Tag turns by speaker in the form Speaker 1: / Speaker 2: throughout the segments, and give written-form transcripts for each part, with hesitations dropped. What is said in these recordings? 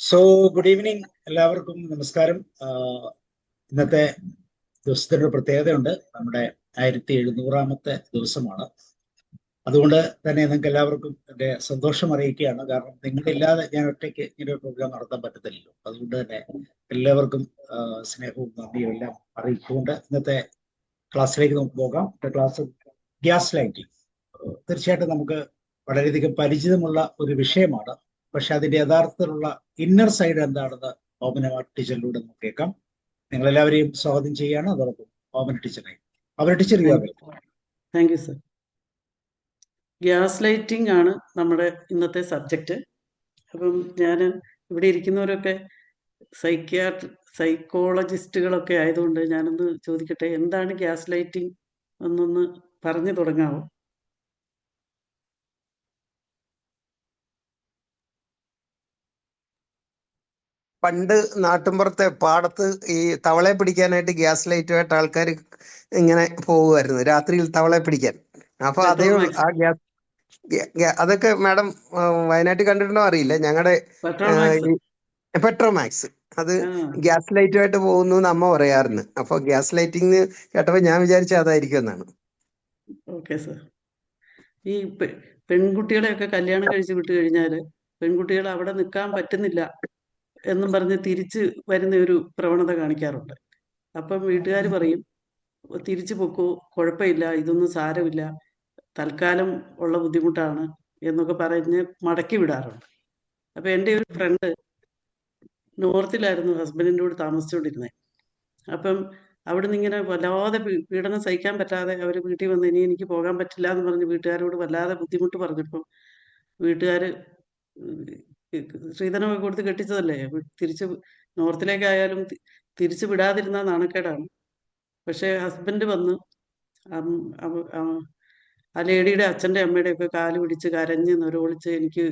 Speaker 1: So good evening, എല്ലാവർക്കും നമസ്കാരം. ഇന്നത്തെ ദിവസത്തിന്റെ ഒരു പ്രത്യേകതയുണ്ട്. നമ്മുടെ 1700-ാമത്തെ ദിവസമാണ്. അതുകൊണ്ട് തന്നെ നിങ്ങൾക്ക് എല്ലാവർക്കും എൻ്റെ സന്തോഷം അറിയിക്കുകയാണ്. കാരണം നിങ്ങളില്ലാതെ ഞാൻ ഒറ്റയ്ക്ക് ഇങ്ങനെ ഒരു പ്രോഗ്രാം നടത്താൻ പറ്റത്തില്ലല്ലോ. അതുകൊണ്ട് തന്നെ എല്ലാവർക്കും സ്നേഹവും നന്ദിയും എല്ലാം അറിയിച്ചുകൊണ്ട് ഇന്നത്തെ ക്ലാസ്സിലേക്ക് നമുക്ക് പോകാം. Class gas lighting. തീർച്ചയായിട്ടും നമുക്ക് വളരെയധികം പരിചിതമുള്ള ഒരു വിഷയമാണ്. പക്ഷെ അതിന്റെ യഥാർത്ഥത്തിലുള്ള ഇന്നർ സൈഡ് എന്താണെന്ന് ഓമന ടീച്ചറിലൂടെ നമുക്ക് കേൾക്കാം. നിങ്ങളെല്ലാവരെയും സ്വാഗതം ചെയ്യുകയാണ്. അതോടൊപ്പം ഓമന ടീച്ചറെ. Omana teacher,
Speaker 2: thank you sir. Gas lighting ആണ് നമ്മുടെ ഇന്നത്തെ സബ്ജക്റ്റ്. അപ്പം ഞാൻ ഇവിടെ ഇരിക്കുന്നവരൊക്കെ സൈക്കോളജിസ്റ്റുകളൊക്കെ ആയതുകൊണ്ട് ഞാനൊന്ന് ചോദിക്കട്ടെ, എന്താണ് ഗ്യാസ് ലൈറ്റിംഗ് എന്നൊന്ന് പറഞ്ഞു തുടങ്ങാമോ?
Speaker 3: പണ്ട് നാട്ടിൻപുറത്തെ പാടത്ത് ഈ തവളയെ പിടിക്കാനായിട്ട് ഗ്യാസ് ലൈറ്റുമായിട്ട് ആൾക്കാർ ഇങ്ങനെ പോകുമായിരുന്നു രാത്രിയിൽ തവളയെ പിടിക്കാൻ. അപ്പൊ അതേ ആ ഗ്യാസ് അതൊക്കെ മാഡം വയനാട്ടിൽ കണ്ടിട്ടുണ്ടോ അറിയില്ല. ഞങ്ങളുടെ പെട്രോമാക്സ് അത് ഗ്യാസ് ലൈറ്റുമായിട്ട് പോകുന്നു എന്ന് അമ്മ പറയാറുണ്ട്. അപ്പൊ ഗ്യാസ് ലൈറ്റിംഗ് കേട്ടപ്പോ ഞാൻ വിചാരിച്ച അതായിരിക്കും എന്നാണ്.
Speaker 2: Okay sir. ഈ പെൺകുട്ടികളെയൊക്കെ കല്യാണം കഴിച്ച് വിട്ടു കഴിഞ്ഞാല് പെൺകുട്ടികൾ അവിടെ നിൽക്കാൻ പറ്റുന്നില്ല എന്നും പറഞ്ഞ് തിരിച്ച് വരുന്ന ഒരു പ്രവണത കാണിക്കാറുണ്ട്. അപ്പം വീട്ടുകാർ പറയും, തിരിച്ചു പൊക്കോ, കുഴപ്പമില്ല, ഇതൊന്നും സാരമില്ല, തൽക്കാലം ഉള്ള ബുദ്ധിമുട്ടാണ് എന്നൊക്കെ പറഞ്ഞ് മടക്കി വിടാറുണ്ട്. അപ്പം എൻ്റെ ഒരു ഫ്രണ്ട് നോർത്തിലായിരുന്നു ഹസ്ബൻഡിൻ്റെ കൂടെ താമസിച്ചുകൊണ്ടിരുന്നത്. അപ്പം അവിടെ നിന്ന് ഇങ്ങനെ വല്ലാതെ പീഡനം സഹിക്കാൻ പറ്റാതെ അവർ വീട്ടിൽ വന്ന് ഇനി എനിക്ക് പോകാൻ പറ്റില്ല എന്ന് പറഞ്ഞ് വീട്ടുകാരോട് വല്ലാതെ ബുദ്ധിമുട്ട് പറഞ്ഞപ്പോൾ വീട്ടുകാർ സ്ത്രീധനമൊക്കെ കൊടുത്ത് കെട്ടിച്ചതല്ലേ, തിരിച്ച് നോർത്തിലേക്കായാലും തിരിച്ചു വിടാതിരുന്ന നാണക്കേടാണ്. പക്ഷേ ഹസ്ബൻഡ് വന്ന് ആ ലേഡിയുടെ അച്ഛൻ്റെ അമ്മയുടെയൊക്കെ കാല് പിടിച്ച് കരഞ്ഞ് നിലവിളിച്ച് എനിക്ക്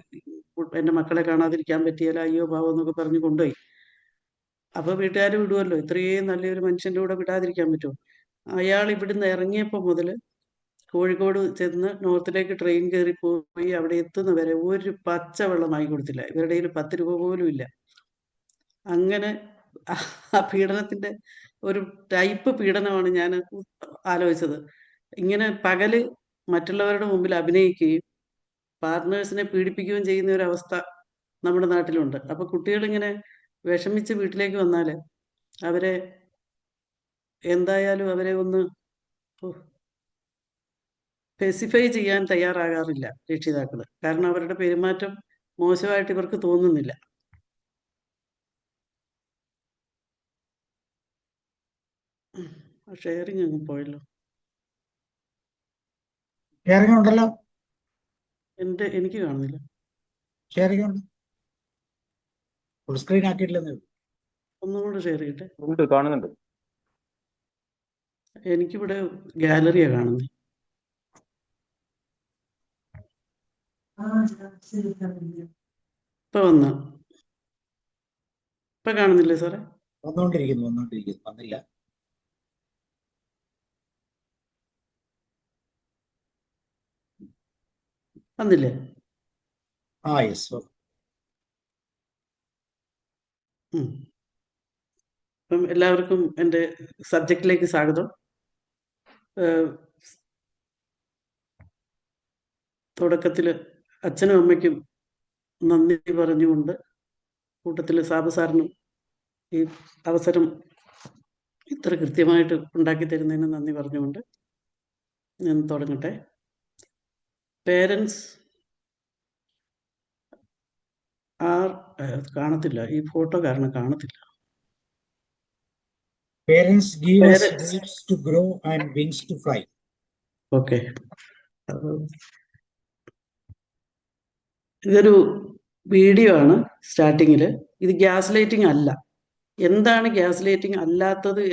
Speaker 2: എൻ്റെ മക്കളെ കാണാതിരിക്കാൻ പറ്റിയല്ല, അയ്യോ ഭാവം എന്നൊക്കെ പറഞ്ഞ് കൊണ്ടുപോയി. അപ്പോൾ വീട്ടുകാർ വിടുമല്ലോ, ഇത്രയും നല്ലൊരു മനുഷ്യൻ്റെ കൂടെ വിടാതിരിക്കാൻ പറ്റുമോ? അയാൾ ഇവിടുന്ന് ഇറങ്ങിയപ്പോൾ മുതൽ കോഴിക്കോട് ചെന്ന് നോർത്തിലേക്ക് ട്രെയിൻ കയറി പോയി അവിടെ എത്തുന്നവരെ ഒരു പച്ചവെള്ളം വാങ്ങി കൊടുത്തില്ല. ഇവരുടെ കയ്യിൽ 10 രൂപ പോലും ഇല്ല. അങ്ങനെ ആ പീഡനത്തിന്റെ ഒരു ടൈപ്പ് പീഡനമാണ് ഞാൻ ആലോചിച്ചത്. ഇങ്ങനെ പകല് മറ്റുള്ളവരുടെ മുമ്പിൽ അഭിനയിക്കുകയും പാർട്ട്നേഴ്സിനെ പീഡിപ്പിക്കുകയും ചെയ്യുന്ന ഒരു അവസ്ഥ നമ്മുടെ നാട്ടിലുണ്ട്. അപ്പൊ കുട്ടികളിങ്ങനെ വിഷമിച്ച് വീട്ടിലേക്ക് വന്നാൽ അവരെ എന്തായാലും അവരെ ഒന്ന് സ്പെസിഫൈ ചെയ്യാൻ തയ്യാറാകാറില്ല രക്ഷിതാക്കൾ. കാരണം അവരുടെ പെരുമാറ്റം മോശമായിട്ട് ഇവർക്ക് തോന്നുന്നില്ല. ഷെയറിങ് അങ്ങ് പോയല്ലോ.
Speaker 1: ഷെയറിങ് ഉണ്ടല്ലോ.
Speaker 2: എനിക്ക് കാണുന്നില്ല.
Speaker 1: ഷെയറിങ് ഉണ്ട്, ഫുൾ സ്ക്രീൻ ആക്കിയിട്ടില്ലെന്ന്.
Speaker 2: ഒന്നുകൂടെ ഷെയർ ചെയ്യട്ടെ.
Speaker 4: കാണുന്നുണ്ട്.
Speaker 2: എനിക്കിവിടെ ഗാലറിയാ കാണുന്നത്. ഇപ്പൊ കാണുന്നില്ലേ സാറേ?
Speaker 1: വന്നോണ്ടിരിക്കുന്നു വന്നില്ല.
Speaker 2: വന്നില്ലേ?
Speaker 1: യെസ്.
Speaker 2: അപ്പം എല്ലാവർക്കും എൻ്റെ സബ്ജക്റ്റിലേക്ക് സ്വാഗതം. തുടക്കത്തിൽ അച്ഛനും അമ്മയ്ക്കും നന്ദി പറഞ്ഞുകൊണ്ട്, കൂട്ടത്തിൽ സാബു സാറിനും ഈ അവസരം ഇത്ര കൃത്യമായിട്ട് ഉണ്ടാക്കി തരുന്നതിന് നന്ദി പറഞ്ഞുകൊണ്ട് ഞാൻ തുടങ്ങട്ടെ. പേരൻസ് കാണത്തില്ല, ഈ ഫോട്ടോ കാരണം കാണത്തില്ല.
Speaker 1: Parents give us dreams to grow and wings to fly.
Speaker 2: Okay, ഇതൊരു വീഡിയോ ആണ്. സ്റ്റാർട്ടിങ്ങിൽ ഇത് ഗ്യാസ് ലൈറ്റിംഗ് അല്ല. എന്താണ് ഗ്യാസ് ലൈറ്റിംഗ് അല്ലാത്തത്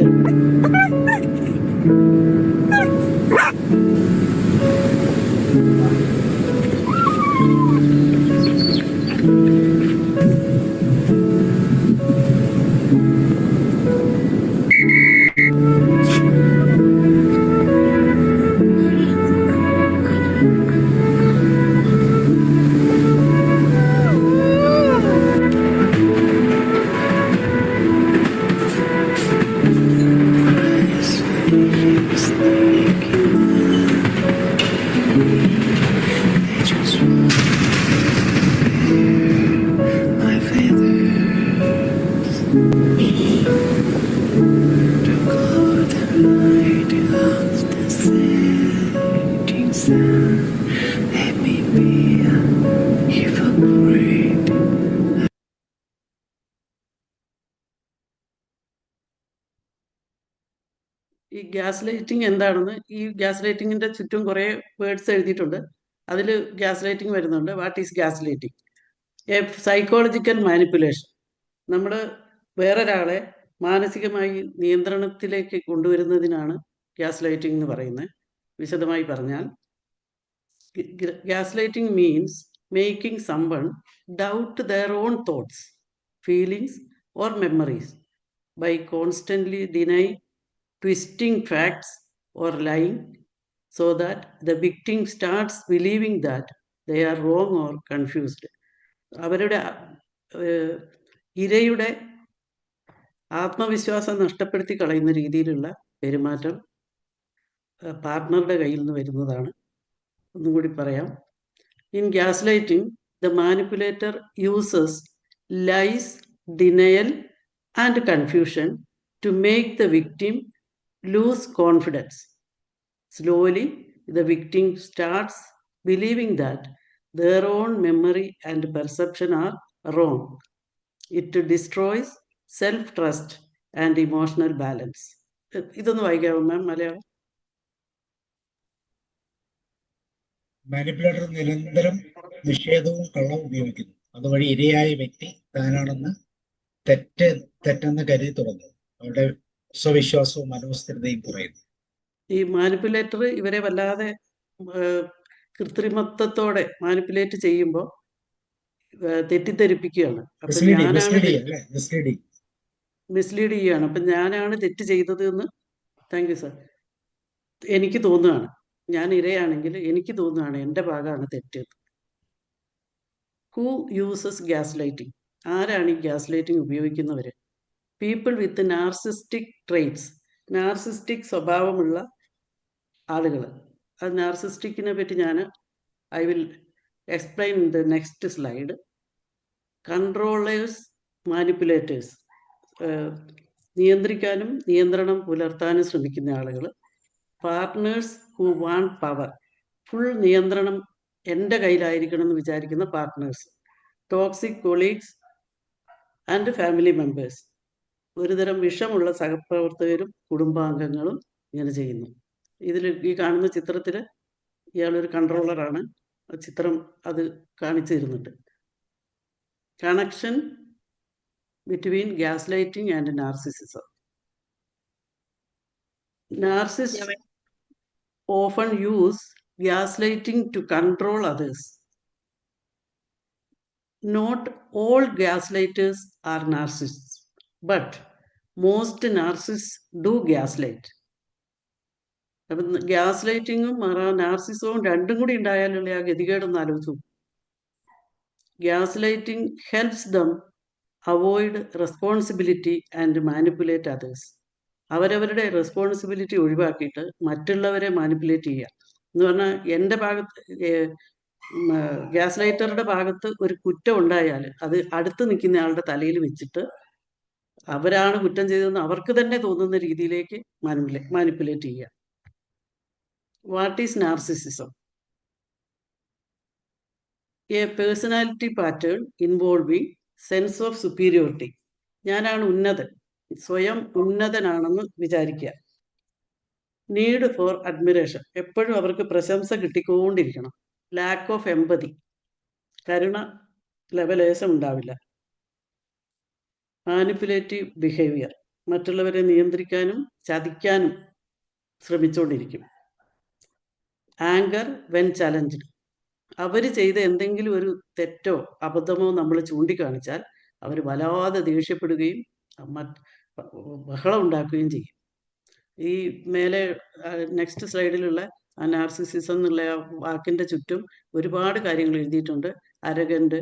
Speaker 2: ഈ ഗ്യാസ് ലൈറ്റിംഗ് എന്താണെന്ന്, ഈ ഗ്യാസ് ലൈറ്റിങ്ങിന്റെ ചുറ്റും കുറേ വേർഡ്സ് എഴുതിയിട്ടുണ്ട്. അതിൽ ഗ്യാസ് ലൈറ്റിംഗ് വരുന്നുണ്ട്. What is gas lighting? A psychological manipulation. നമ്മൾ വേറൊരാളെ മാനസികമായി നിയന്ത്രണത്തിലേക്ക് കൊണ്ടുവരുന്നതിനാണ് ഗ്യാസ് ലൈറ്റിംഗ് എന്ന് പറയുന്നത്. വിശദമായി പറഞ്ഞാൽ, gas lighting means making someone doubt their own thoughts, feelings or memories by constantly denying, twisting facts or lying, so that the victim starts believing that they are wrong or confused. അവരുടെ ഇരയുടെ ആത്മവിശ്വാസം നഷ്ടപ്പെടുത്തി കളയുന്ന രീതിയിലുള്ള പെരുമാറ്റം പാർട്ട്ണറുടെ കയ്യിൽ നിന്ന് വരുന്നതാണ്. ഒന്നും കൂടി പറയാം. In gaslighting, the manipulator uses lies, denial and confusion to make the victim lose confidence. Slowly, the victim starts believing that their own memory and perception are wrong. It destroys self-trust and emotional balance. ഇതൊന്ന് വായിക്കാമോ മാം Malayalam?
Speaker 1: Manipulator നിരന്തരം നിഷേധവും കള്ളവും ഉപയോഗിക്കുന്നു. അതുവഴി ഇരയായ വ്യക്തി താനാണെന്ന് തെറ്റെന്ന് കരുതി തുടങ്ങുന്നു. അവരുടെ സ്വവിശ്വാസവും മനോസ്ഥിരതയും കുറയുന്നു.
Speaker 2: ഈ മാനിപ്പുലേറ്റർ ഇവരെ വല്ലാതെ കൃത്രിമത്വത്തോടെ മാനിപ്പുലേറ്റ് ചെയ്യുമ്പോൾ തെറ്റിദ്ധരിപ്പിക്കുകയാണ്. അപ്പൊ മിസ്ലീഡ് ചെയ്യുകയാണ്. അപ്പൊ ഞാനാണ് തെറ്റ് ചെയ്തത് എന്ന്, താങ്ക് യു സർ, എനിക്ക് തോന്നുകയാണ്. ഞാൻ ഇരയാണെങ്കിൽ എനിക്ക് തോന്നുകയാണ് എൻ്റെ ഭാഗമാണ് തെറ്റ്. Who uses gaslighting? ആരാണ് ഈ ഗ്യാസ് ലൈറ്റിംഗ് ഉപയോഗിക്കുന്നവർ? People with narcissistic traits. Narcissistic സ്വഭാവമുള്ള ആളുകൾ. അത് നാർസിസ്റ്റിക്കിനെ പറ്റി I will explain in the next slide. Controllers, manipulators, നിയന്ത്രിക്കാനും നിയന്ത്രണം പുലർത്താനും ശ്രമിക്കുന്ന ആളുകൾ. Partners who want power. Full നിയന്ത്രണം എൻ്റെ കയ്യിലായിരിക്കണം എന്ന് വിചാരിക്കുന്ന partners. Toxic colleagues and family members. ഒരുതരം വിഷമുള്ള സഹപ്രവർത്തകരും കുടുംബാംഗങ്ങളും ഇങ്ങനെ ചെയ്യുന്നു. ഇതിൽ ഈ കാണുന്ന ചിത്രത്തിൽ ഇയാളൊരു കൺട്രോളറാണ്. ചിത്രം അത് കാണിച്ചു തരുന്നുണ്ട്. Connection between gas lighting and narcissism. Narcissists often use gaslighting to control others. Not all gaslighters are narcissists, but most narcissists do gaslight. അപ്പം ഗ്യാസ് ലൈറ്റിങ്ങും നാർസിസവും രണ്ടും കൂടി ഉണ്ടായാലുള്ള ആ ഗതികേടൊന്ന് ആലോചിച്ചു. Gas lighting helps dum avoid responsibility and manipulate others. അവരവരുടെ responsibility ഒഴിവാക്കിയിട്ട് മറ്റുള്ളവരെ manipulate ചെയ്യുക എന്ന് പറഞ്ഞാൽ, എൻ്റെ ഭാഗത്ത് ഗ്യാസ് ലൈറ്ററുടെ ഭാഗത്ത് ഒരു കുറ്റം ഉണ്ടായാൽ അത് അടുത്ത് നിൽക്കുന്ന ആളുടെ തലയിൽ വെച്ചിട്ട് അവരാണ് കുറ്റം ചെയ്തതെന്ന് അവർക്ക് തന്നെ തോന്നുന്ന രീതിയിലേക്ക് മാനിപ്പുലേറ്റ് ചെയ്യുക. What is narcissism? A personality pattern involving sense of superiority. ഞാനാണ് ഉന്നതൻ, സ്വയം ഉന്നതനാണെന്ന് വിചാരിക്കുക. നീഡ് ഫോർ അഡ്മിറേഷൻ, എപ്പോഴും അവർക്ക് പ്രശംസ കിട്ടിക്കൊണ്ടിരിക്കണം. ലാക്ക് ഓഫ് എമ്പതി, കരുണ ലെവലേശം ഉണ്ടാവില്ല. മാനിപ്പുലേറ്റീവ് ബിഹേവിയർ, മറ്റുള്ളവരെ നിയന്ത്രിക്കാനും ചതിക്കാനും ശ്രമിച്ചുകൊണ്ടിരിക്കും. ആങ്കർ വെൻ ചലഞ്ച്ഡ്, അവർ ചെയ്ത എന്തെങ്കിലും ഒരു തെറ്റോ അബദ്ധമോ നമ്മൾ ചൂണ്ടിക്കാണിച്ചാൽ അവർ വല്ലാതെ ദേഷ്യപ്പെടുകയും ബഹളം ഉണ്ടാക്കുകയും ചെയ്യും. ഈ മേലെ നെക്സ്റ്റ് സ്ലൈഡിലുള്ള ആ നാർസിസിസം എന്നുള്ള ആ വാക്കിൻ്റെ ചുറ്റും ഒരുപാട് കാര്യങ്ങൾ എഴുതിയിട്ടുണ്ട്. അരഗൻറ്റ്,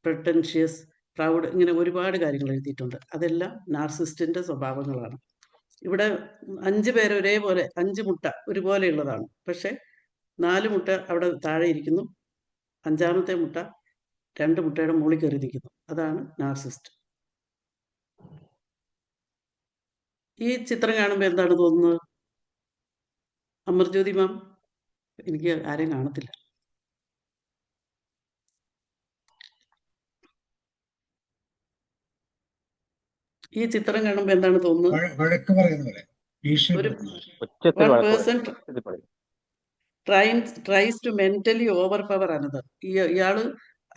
Speaker 2: പ്രിട്ടൻഷ്യസ്, പ്രൗഡ്, ഇങ്ങനെ ഒരുപാട് കാര്യങ്ങൾ എഴുതിയിട്ടുണ്ട്. അതെല്ലാം നാർസിസ്റ്റിൻ്റെ സ്വഭാവങ്ങളാണ്. ഇവിടെ 5 പേര് ഒരേപോലെ, 5 മുട്ട ഒരുപോലെയുള്ളതാണ്. പക്ഷെ 4 മുട്ട അവിടെ താഴെ ഇരിക്കുന്നു, 5ാമത്തെ മുട്ട 2 മുട്ടയുടെ മുകളിൽ കയറി നിൽക്കുന്നു. അതാണ് നാർസിസ്റ്റ്. ഈ ചിത്രം കാണുമ്പോൾ എന്താണ് തോന്നുന്നത്? അമർജ്യോതി മാം, എനിക്ക് ആരെയും കാണത്തില്ല. ഈ ചിത്രം കാണുമ്പോൾ എന്താണ് തോന്നുന്നത്?
Speaker 1: വഴക്ക് പറയുന്ന പോലെ,
Speaker 2: ഒരു
Speaker 4: ഉച്ചത്തിൽ
Speaker 2: വൺ
Speaker 4: വഴക്ക്
Speaker 2: പേഴ്സൺ
Speaker 4: പറയും. ഉച്ചത്തിൽ പറയും.
Speaker 2: Tries to mentally overpower another. ഇയാള്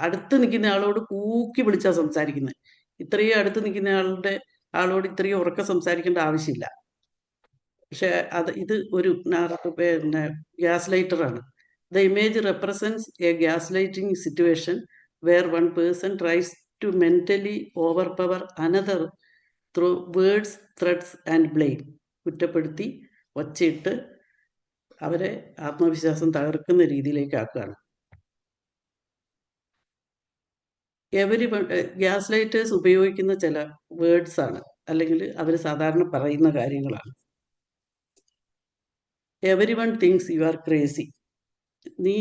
Speaker 2: അടുത്ത് നിൽക്കുന്ന ആളോട് കൂക്കി വിളിച്ചാ സംസാരിക്കുന്നത്. ഇത്രയും അടുത്ത് നിൽക്കുന്ന ആളോട് ഇത്രയും ഉറക്കെ സംസാരിക്കേണ്ട ആവശ്യമില്ല. പക്ഷെ ഇത് ഒരു പിന്നെ ഗ്യാസ് ലൈറ്റർ ആണ്. The image represents a gaslighting situation where one person tries to mentally overpower another through words, threads and blame. കുറ്റപ്പെടുത്തി ഒച്ചയിട്ട് അവരെ ആത്മവിശ്വാസം തകർക്കുന്ന രീതിയിലേക്ക് ആക്കുകയാണ്. ഗ്യാസ് ലൈറ്റേഴ്സ് ഉപയോഗിക്കുന്ന ചില വേർഡ്സ് ആണ്, അല്ലെങ്കിൽ അവർ സാധാരണ പറയുന്ന കാര്യങ്ങളാണ്. Every one things you are crazy. നീ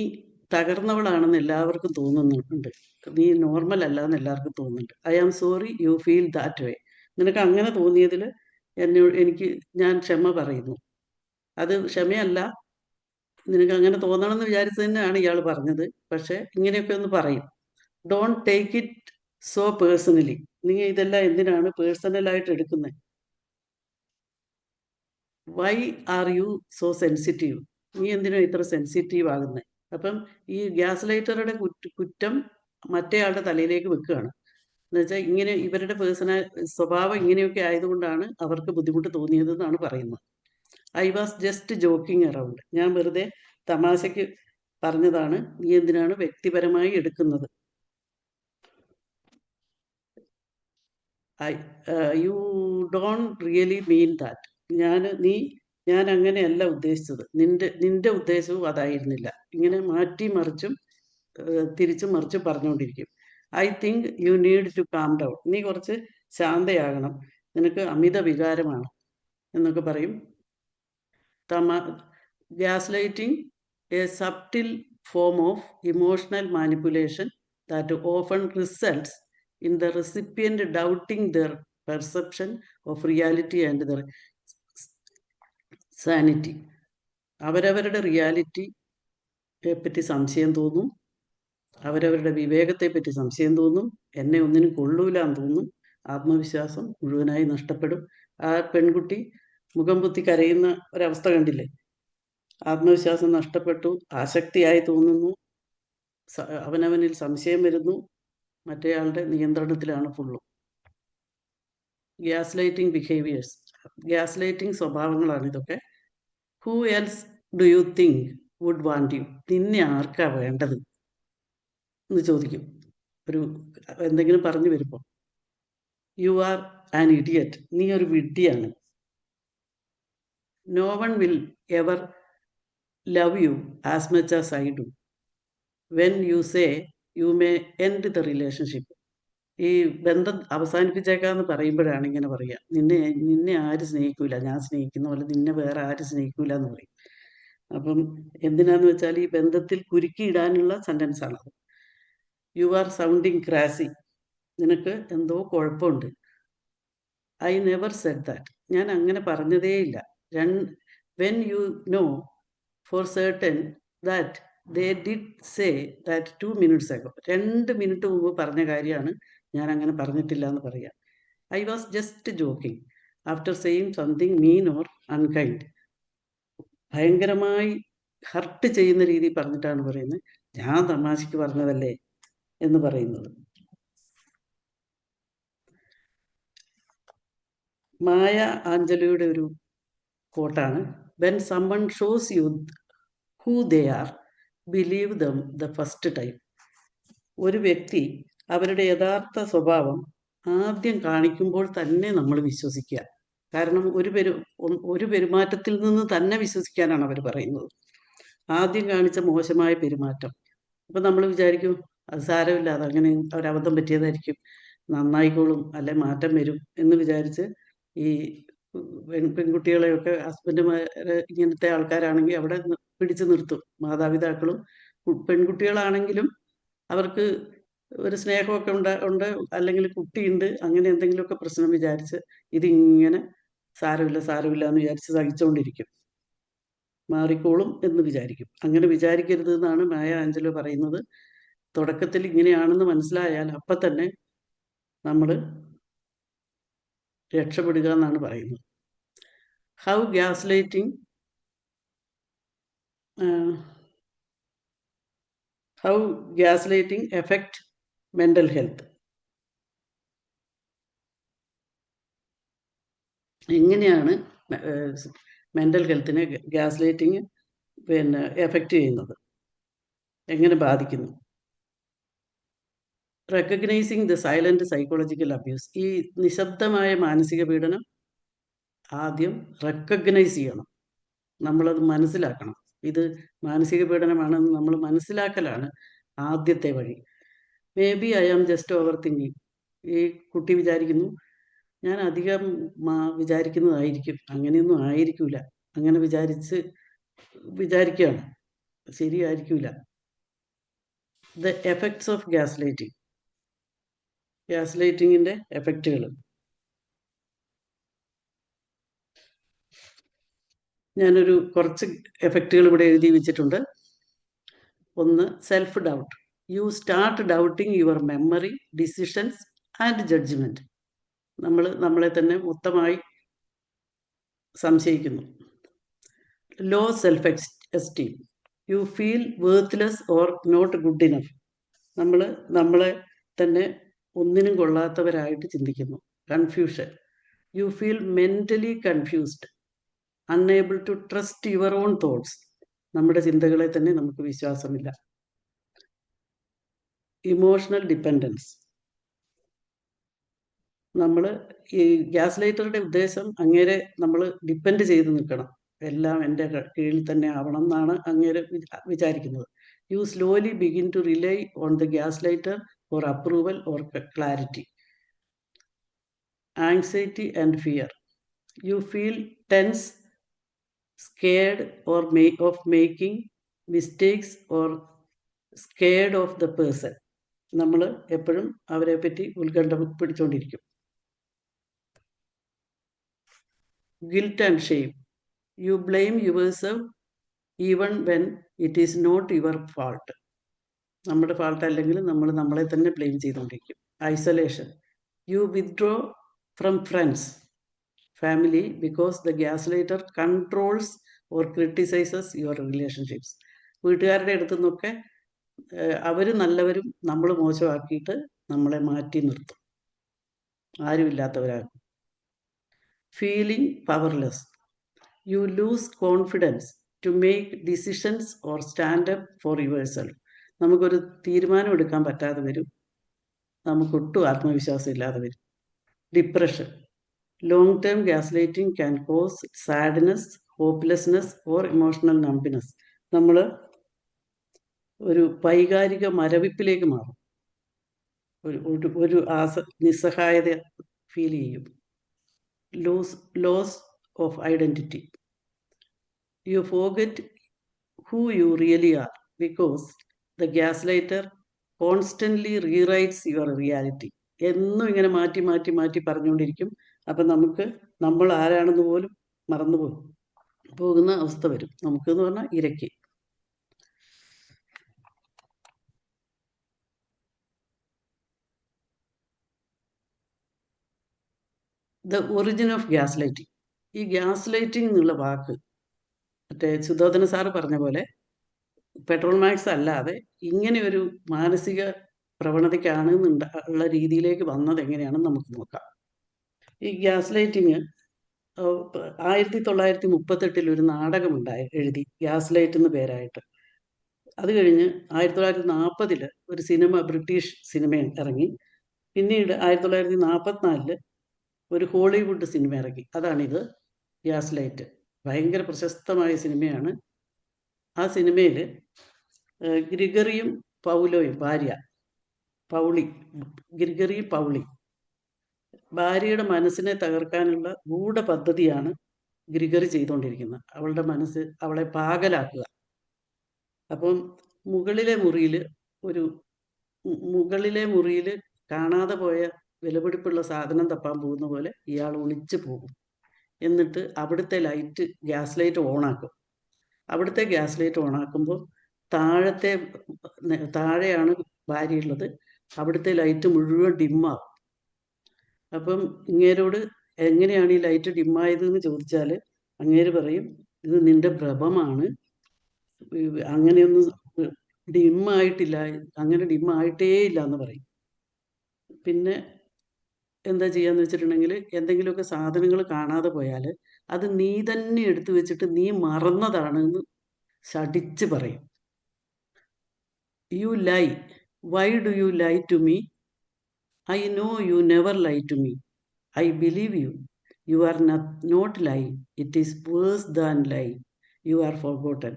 Speaker 2: തകർന്നവളാണെന്ന് എല്ലാവർക്കും തോന്നുന്നുണ്ട്. നീ നോർമൽ അല്ല എന്ന് എല്ലാവർക്കും തോന്നുന്നുണ്ട്. I am sorry you feel that way. നിനക്ക് അങ്ങനെ തോന്നിയതിൽ ഞാൻ ക്ഷമ പറയുന്നു. അത് ക്ഷമയല്ല, നിനക്ക് അങ്ങനെ തോന്നണം എന്ന് വിചാരിച്ചു തന്നെയാണ് ഇയാൾ പറഞ്ഞത്. പക്ഷെ ഇങ്ങനെയൊക്കെ ഒന്ന് പറയും. Don't take it so personally. നീ ഇതെല്ലാം എന്തിനാണ് പേഴ്സണലായിട്ട് എടുക്കുന്നത്? Why are you so sensitive. നീ എന്തിനാ ഇത്ര സെൻസിറ്റീവ് ആകുന്നത്? അപ്പം ഈ ഗ്യാസ് ലൈറ്ററുടെ കുറ്റം മറ്റേയാളുടെ തലയിലേക്ക് വെക്കുകയാണ്. എന്നുവെച്ചാൽ ഇങ്ങനെ ഇവരുടെ സ്വഭാവം ഇങ്ങനെയൊക്കെ ആയതുകൊണ്ടാണ് അവർക്ക് ബുദ്ധിമുട്ട് തോന്നിയതെന്നാണ് പറയുന്നത്. I was just joking around. ഞാൻ വെറുതെ തമാശയ്ക്ക് പറഞ്ഞതാണ്. നീ എന്തിനാണ് വ്യക്തിപരമായി എടുക്കുന്നത്? You don't really mean that. ഞാൻ അങ്ങനെയല്ല ഉദ്ദേശിച്ചത്. നിന്റെ ഉദ്ദേശവും അതായിരുന്നില്ല. ഇങ്ങനെ മാറ്റി മറിച്ചും തിരിച്ചും മറിച്ചും പറഞ്ഞുകൊണ്ടിരിക്കും. I think you need to calm down. നീ കുറച്ച് ശാന്തയാകണം, നിനക്ക് അമിത വികാരമാണ് എന്നൊക്കെ പറയും. Gaslighting a subtle form of emotional manipulation that often results in the recipient doubting their perception of reality and their sanity. അവരവരുടെ റിയാലിറ്റിയെ പറ്റി സംശയം തോന്നും, അവരവരുടെ വിവേകത്തെ പറ്റി സംശയം തോന്നും, എന്നെ ഒന്നിനും കൊള്ളൂലാന്ന് തോന്നും, ആത്മവിശ്വാസം മുഴുവനായി നഷ്ടപ്പെടും. ആ പെൺകുട്ടി മുഖം പൊത്തി കരയുന്ന ഒരവസ്ഥ കണ്ടില്ലേ? ആത്മവിശ്വാസം നഷ്ടപ്പെട്ടു, ആസക്തിയായി തോന്നുന്നു, അവനവനിൽ സംശയം വരുന്നു, മറ്റേയാളുടെ നിയന്ത്രണത്തിലാണ് ഫുള്ളും. Gas lighting behaviours. Gas lighting സ്വഭാവങ്ങളാണ് ഇതൊക്കെ. Who else do you think would want you. നിന്നെ ആർക്കാ വേണ്ടത് എന്ന് ചോദിക്കും എന്തെങ്കിലും പറഞ്ഞു വരുമ്പോൾ. You are an idiot. നീ ഒരു വിഡ്ഢിയാണ്. No one will ever love you as much as I do. When you say you may end the relationship. ഈ ബന്ധം അവസാനിപ്പിച്ചേക്കാന്ന് പറയുമ്പോഴാണ് ഇങ്ങനെ പറയുക. നിന്നെ ആര് സ്നേഹിക്കൂല, ഞാൻ സ്നേഹിക്കുന്ന പോലെ നിന്നെ വേറെ ആര് സ്നേഹിക്കൂല എന്ന് പറയും. അപ്പം എന്തിനാന്ന് വെച്ചാൽ ഈ ബന്ധത്തിൽ കുരുക്കിയിടാനുള്ള സെന്റൻസ് ആണത്. You are sounding crazy. നിനക്ക് എന്തോ കുഴപ്പമുണ്ട്. I never said that. ഞാൻ അങ്ങനെ പറഞ്ഞതേയില്ല. When you know for certain that they did say that 2 minutes ago. 2 minute മുമ്പ് പറഞ്ഞ കാര്യമാണ് ഞാൻ അങ്ങനെ പറഞ്ഞിട്ടില്ല എന്ന് പറയാം. I was just joking after saying something mean or unkind. ഭയങ്കരമായി ഹർട്ട് ചെയ്യുന്ന രീതി പറഞ്ഞിട്ടാണ് പറയുന്നത്. ഞാൻ തമാശക്ക് പറഞ്ഞതല്ലേ എന്ന് പറയുന്നത്. മായ ആഞ്ചലോയുടെ ഒരു കോട്ടാണ്. When someone shows you who they are, believe them the first time. ഒരു വ്യക്തി അവരുടെ യഥാർത്ഥ സ്വഭാവം ആദ്യം കാണിക്കുമ്പോൾ തന്നെ നമ്മൾ വിശ്വസിക്കുക. കാരണം ഒരു പെരുമാറ്റത്തിൽ നിന്ന് തന്നെ വിശ്വസിക്കാനാണ് അവർ പറയുന്നത്. ആദ്യം കാണിച്ച മോശമായ പെരുമാറ്റം, അപ്പം നമ്മൾ വിചാരിക്കും അത് സാരമില്ല, അതങ്ങനെ ഒരബദ്ധം പറ്റിയതായിരിക്കും, നന്നായിക്കോളും, അല്ലെ മാറ്റം വരും എന്ന് വിചാരിച്ച് ഈ പെൺകുട്ടികളെയൊക്കെ ഹസ്ബൻഡുമാരെ ഇങ്ങനത്തെ ആൾക്കാരാണെങ്കിൽ അവിടെ പിടിച്ചു നിർത്തും. മാതാപിതാക്കളും പെൺകുട്ടികളാണെങ്കിലും അവർക്ക് ഒരു സ്നേഹമൊക്കെ ഉണ്ട്, അല്ലെങ്കിൽ കുട്ടിയുണ്ട്, അങ്ങനെ എന്തെങ്കിലുമൊക്കെ പ്രശ്നം വിചാരിച്ച് ഇതിങ്ങനെ സാരമില്ല എന്ന് വിചാരിച്ച് സഹിച്ചുകൊണ്ടിരിക്കും. മാറിക്കോളും എന്ന് വിചാരിക്കും. അങ്ങനെ വിചാരിക്കരുത് എന്നാണ് മായ ആഞ്ചലോ പറയുന്നത്. തുടക്കത്തിൽ ഇങ്ങനെയാണെന്ന് മനസ്സിലായാൽ അപ്പം തന്നെ നമ്മൾ രക്ഷപ്പെടുക എന്നാണ് പറയുന്നത്. how gaslighting affect mental health. എങ്ങനെയാണ് മെന്റൽ ഹെൽത്തിനെ ഗ്യാസ് ലൈറ്റിങ് എഫക്റ്റ് ചെയ്യുന്നത്, എങ്ങനെ ബാധിക്കുന്നു? Recognising the silent psychological abuse. ഈ നിശബ്ദമായ മാനസിക പീഡനം ആദ്യം റെക്കഗ്നൈസ് ചെയ്യണം, നമ്മളത് മനസ്സിലാക്കണം. ഇത് മാനസിക പീഡനമാണെന്ന് നമ്മൾ മനസ്സിലാക്കലാണ് ആദ്യത്തെ വഴി. Maybe I am just overthinking. ഈ കുട്ടി വിചാരിക്കുന്നു ഞാൻ അധികം വിചാരിക്കുന്നതായിരിക്കും. അങ്ങനെയൊന്നും ആയിരിക്കൂല. അങ്ങനെ വിചാരിക്കുകയാണ്, ശരിയായിരിക്കൂല. The effects of gas lighting. Gas ലൈറ്റിങ്ങിൻ്റെ എഫക്റ്റുകൾ ഞാനൊരു കുറച്ച് എഫക്റ്റുകൾ ഇവിടെ എഴുതി വെച്ചിട്ടുണ്ട്. ഒന്ന്, self doubt. You start doubting your memory, decisions and judgement. നമ്മളെ തന്നെ മൊത്തമായി സംശയിക്കുന്നു. Low self esteem. You feel worthless or not good enough. നമ്മളെ തന്നെ ഒന്നിനും കൊള്ളാത്തവരായിട്ട് ചിന്തിക്കുന്നു. Confusion. You feel mentally confused, unable to trust your own thoughts. നമ്മുടെ ചിന്തകളെ തന്നെ നമുക്ക് വിശ്വാസമില്ല. Emotional dependence. നമ്മൾ ഈ ഗ്യാസ് ലൈറ്ററുടെ ഉദ്ദേശം അങ്ങേരെ നമ്മൾ ഡിപ്പെൻഡ് ചെയ്ത് നിൽക്കണം, എല്ലാം എൻ്റെ കീഴിൽ തന്നെ ആവണം എന്നാണ് അങ്ങേരെ വിചാരിക്കുന്നത്. You slowly begin to rely on the gaslighter for approval or clarity. Anxiety and fear. You feel tense, scared or of making mistakes or scared of the person. നമ്മൾ എപ്പോഴും അവരെ പറ്റി ഉത്കണ്ഠ പിടിച്ചുകൊണ്ടിരിക്കും. Guilt and shame. You blame yourself even when it is not your fault. നമ്മുടെ fault അല്ലെങ്കിൽ നമ്മൾ നമ്മളെ തന്നെ ബ്ലെയിം ചെയ്തുകൊണ്ടിരിക്കും. Isolation. You withdraw from friends, family because the gaslighter controls or criticizes your relationships. വീട്ടുകാരുടെ അടുത്തു നിന്നൊക്കെ അവർ നല്ലവരും നമ്മൾ മോശമാക്കിയിട്ട് നമ്മളെ മാറ്റി നിർത്തും, ആരുമില്ലാത്തവരാകും. Feeling powerless. You lose confidence to make decisions or stand up for yourself. നമുക്കൊരു തീരുമാനം എടുക്കാൻ പറ്റാതെ വരും, നമുക്കൊട്ടും ആത്മവിശ്വാസം ഇല്ലാതെ വരും. Depression. Long-term gaslighting can cause sadness, hopelessness or emotional numbness. നമ്മൾ ഒരു വൈകാരിക മരവിപ്പിലേക്ക് മാറും, ഒരു നിസ്സഹായത ഫീൽ ചെയ്യും. Loss of identity. You forget who you really are because the gas constantly rewrites your reality. എന്നും ഇങ്ങനെ മാറ്റി മാറ്റി മാറ്റി പറഞ്ഞുകൊണ്ടിരിക്കും. അപ്പം നമ്മൾ ആരാണെന്ന് പോലും മറന്നു പോകുന്ന അവസ്ഥ വരും. നമുക്കെന്ന് പറഞ്ഞാൽ ഇരയ്ക്ക്. The origin of gas lighting. ഈ ഗ്യാസ് ലൈറ്റിംഗ് എന്നുള്ള വാക്ക് മറ്റേ സുധോധന സാറ് പറഞ്ഞ പോലെ പെട്രോൾ മാക്സ് അല്ലാതെ ഇങ്ങനെ ഒരു മാനസിക പ്രവണതയ്ക്കാണ് ഉള്ള രീതിയിലേക്ക് വന്നത് എങ്ങനെയാണെന്ന് നമുക്ക് നോക്കാം. ഈ ഗ്യാസ് ലൈറ്റിങ് 1938 ഒരു നാടകമുണ്ടായി, എഴുതി, ഗ്യാസ് ലൈറ്റ് എന്ന് പേരായിട്ട്. അത് കഴിഞ്ഞ് 1940 ഒരു സിനിമ, ബ്രിട്ടീഷ് സിനിമ ഇറങ്ങി. പിന്നീട് 1944 ഒരു ഹോളിവുഡ് സിനിമ ഇറങ്ങി. അതാണിത്, ഗ്യാസ് ലൈറ്റ്. ഭയങ്കര പ്രശസ്തമായ സിനിമയാണ്. ആ സിനിമയിൽ ഗ്രിഗറിയും പൗലോയും, ഭാര്യ പൗളി, ഭാര്യയുടെ മനസ്സിനെ തകർക്കാനുള്ള ഗൂഢപദ്ധതിയാണ് ഗ്രിഗറി ചെയ്തുകൊണ്ടിരിക്കുന്നത്. അവളുടെ മനസ്സ്, അവളെ പാകലാക്കുക. അപ്പം മുകളിലെ മുറിയിൽ കാണാതെ പോയ വിലപിടിപ്പുള്ള സാധനം തപ്പാൻ പോകുന്ന പോലെ ഇയാൾ ഒളിച്ചു പോകും. എന്നിട്ട് അവിടുത്തെ ഗ്യാസ് ലൈറ്റ് ഓണാക്കും. അവിടുത്തെ ഗ്യാസ് ലൈറ്റ് ഓണാക്കുമ്പോൾ താഴെയാണ് ഭാര്യയുള്ളത്. അവിടുത്തെ ലൈറ്റ് മുഴുവൻ ഡിമ്മാവും. അപ്പം ഇങ്ങേരോട് എങ്ങനെയാണ് ഈ ലൈറ്റ് ഡിമ്മായതെന്ന് ചോദിച്ചാൽ അങ്ങേര് പറയും ഇത് നിന്റെ ഭ്രമമാണ്, അങ്ങനെയൊന്നും ഡിമ്മായിട്ടില്ല, അങ്ങനെ ഡിമ്മായിട്ടേ ഇല്ല എന്ന് പറയും. പിന്നെ എന്താ ചെയ്യാന്ന് വെച്ചിട്ടുണ്ടെങ്കിൽ എന്തെങ്കിലുമൊക്കെ സാധനങ്ങൾ കാണാതെ പോയാൽ അത് നീ തന്നെ എടുത്തു വെച്ചിട്ട് നീ മറന്നതാണ് എന്ന് ശഠിച്ച് പറയും. You lie, why do you lie to me? I know you never lie to me. I believe you. You are not lie. It is worse than lie. You are forgotten.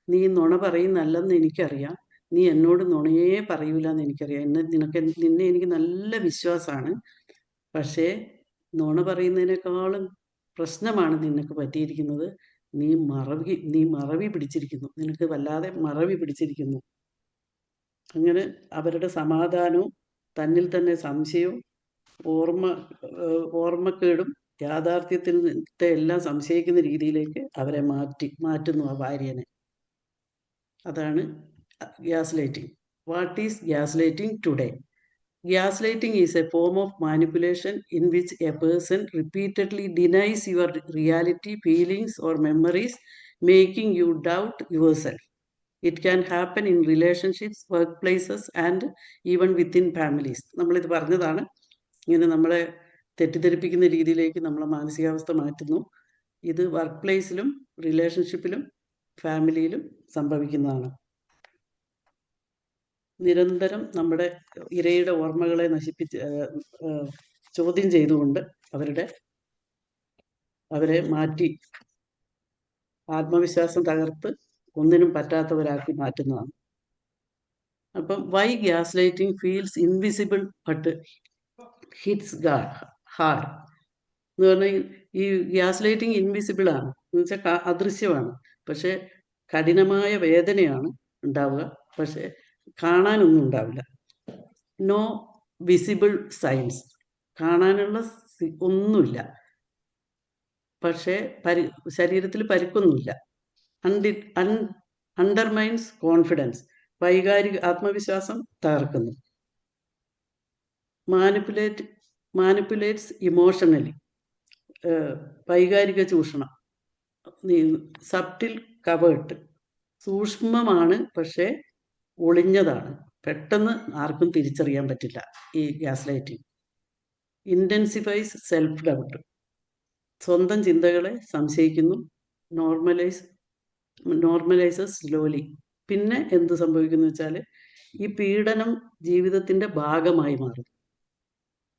Speaker 2: നീ നുണ പറയുന്നല്ലെന്ന് എനിക്കറിയാം, നീ എന്നോട് നുണയേ പറയൂല എന്ന് എനിക്കറിയാം, നിന്നെ എനിക്ക് നല്ല വിശ്വാസമാണ്. പക്ഷേ നുണ പറയുന്നതിനേക്കാളും പ്രശ്നമാണ് നിനക്ക് പറ്റിയിരിക്കുന്നത്. നീ മറവി പിടിച്ചിരിക്കുന്നു, നിനക്ക് വല്ലാതെ മറവി പിടിച്ചിരിക്കുന്നു. അങ്ങനെ അവരുടെ സമാധാനവും തന്നിൽ തന്നെ സംശയവും ഓർമ്മക്കേടും യാഥാർത്ഥ്യത്തെ എല്ലാം സംശയിക്കുന്ന രീതിയിലേക്ക് അവരെ മാറ്റുന്നു ആ ഭാര്യനെ. അതാണ് gas lighting. What is gas lighting today? Gaslighting is a form of manipulation in which a person repeatedly denies your reality, feelings, or memories, making you doubt yourself. It can happen in relationships, workplaces, and even within families. നമ്മളിത് പറഞ്ഞതാണ്. ഇങ്ങനെ നമ്മളെ തെറ്റിദ്ധരിപ്പിക്കുന്ന രീതിയിലേക്ക് നമ്മളെ മാനസികാവസ്ഥ മാറ്റുന്നു. ഇത് വർക്ക് പ്ലേസിലും റിലേഷൻഷിപ്പിലും ഫാമിലിയിലും സംഭവിക്കുന്നതാണ്. നിരന്തരം നമ്മുടെ ഇരയുടെ ഓർമ്മകളെ ചോദ്യം ചെയ്തുകൊണ്ട് അവരെ മാറ്റി ആത്മവിശ്വാസം തകർത്ത് ഒന്നിനും പറ്റാത്തവരാക്കി മാറ്റുന്നതാണ്. അപ്പം why gaslighting feels invisible but hits hard എന്ന് പറഞ്ഞാൽ ഈ ഗ്യാസ് ലൈറ്റിംഗ് ഇൻവിസിബിൾ ആണ് എന്ന് വെച്ചാൽ അദൃശ്യമാണ്, പക്ഷെ കഠിനമായ വേദനയാണ് ഉണ്ടാവുക, പക്ഷെ കാണാനൊന്നും ഉണ്ടാവില്ല. നോ വിസിബിൾ സൈൻസ്, കാണാനുള്ള ഒന്നുമില്ല, പക്ഷേ ശരീരത്തിൽ പരിക്കൊന്നുമില്ല. അണ്ടർമൈൻസ് കോൺഫിഡൻസ്, വൈകാരിക ആത്മവിശ്വാസം തകർക്കുന്നു. മാനിപ്പുലേറ്റ്സ് ഇമോഷണലി, വൈകാരിക ചൂഷണം. സബ്റ്റിൽ കവേർട്ട്, സൂക്ഷ്മമാണ് പക്ഷേ ഒളിഞ്ഞതാണ്, പെട്ടെന്ന് ആർക്കും തിരിച്ചറിയാൻ പറ്റില്ല ഈ ഗ്യാസ് ലൈറ്റിംഗ്. ഇൻറ്റൻസിഫൈസ് സെൽഫ് ഡൗട്ട്, സ്വന്തം ചിന്തകളെ സംശയിക്കുന്നു. നോർമലൈസസ് സ്ലോലി. പിന്നെ എന്ത് സംഭവിക്കുന്നു വെച്ചാൽ ഈ പീഡനം ജീവിതത്തിൻ്റെ ഭാഗമായി മാറും.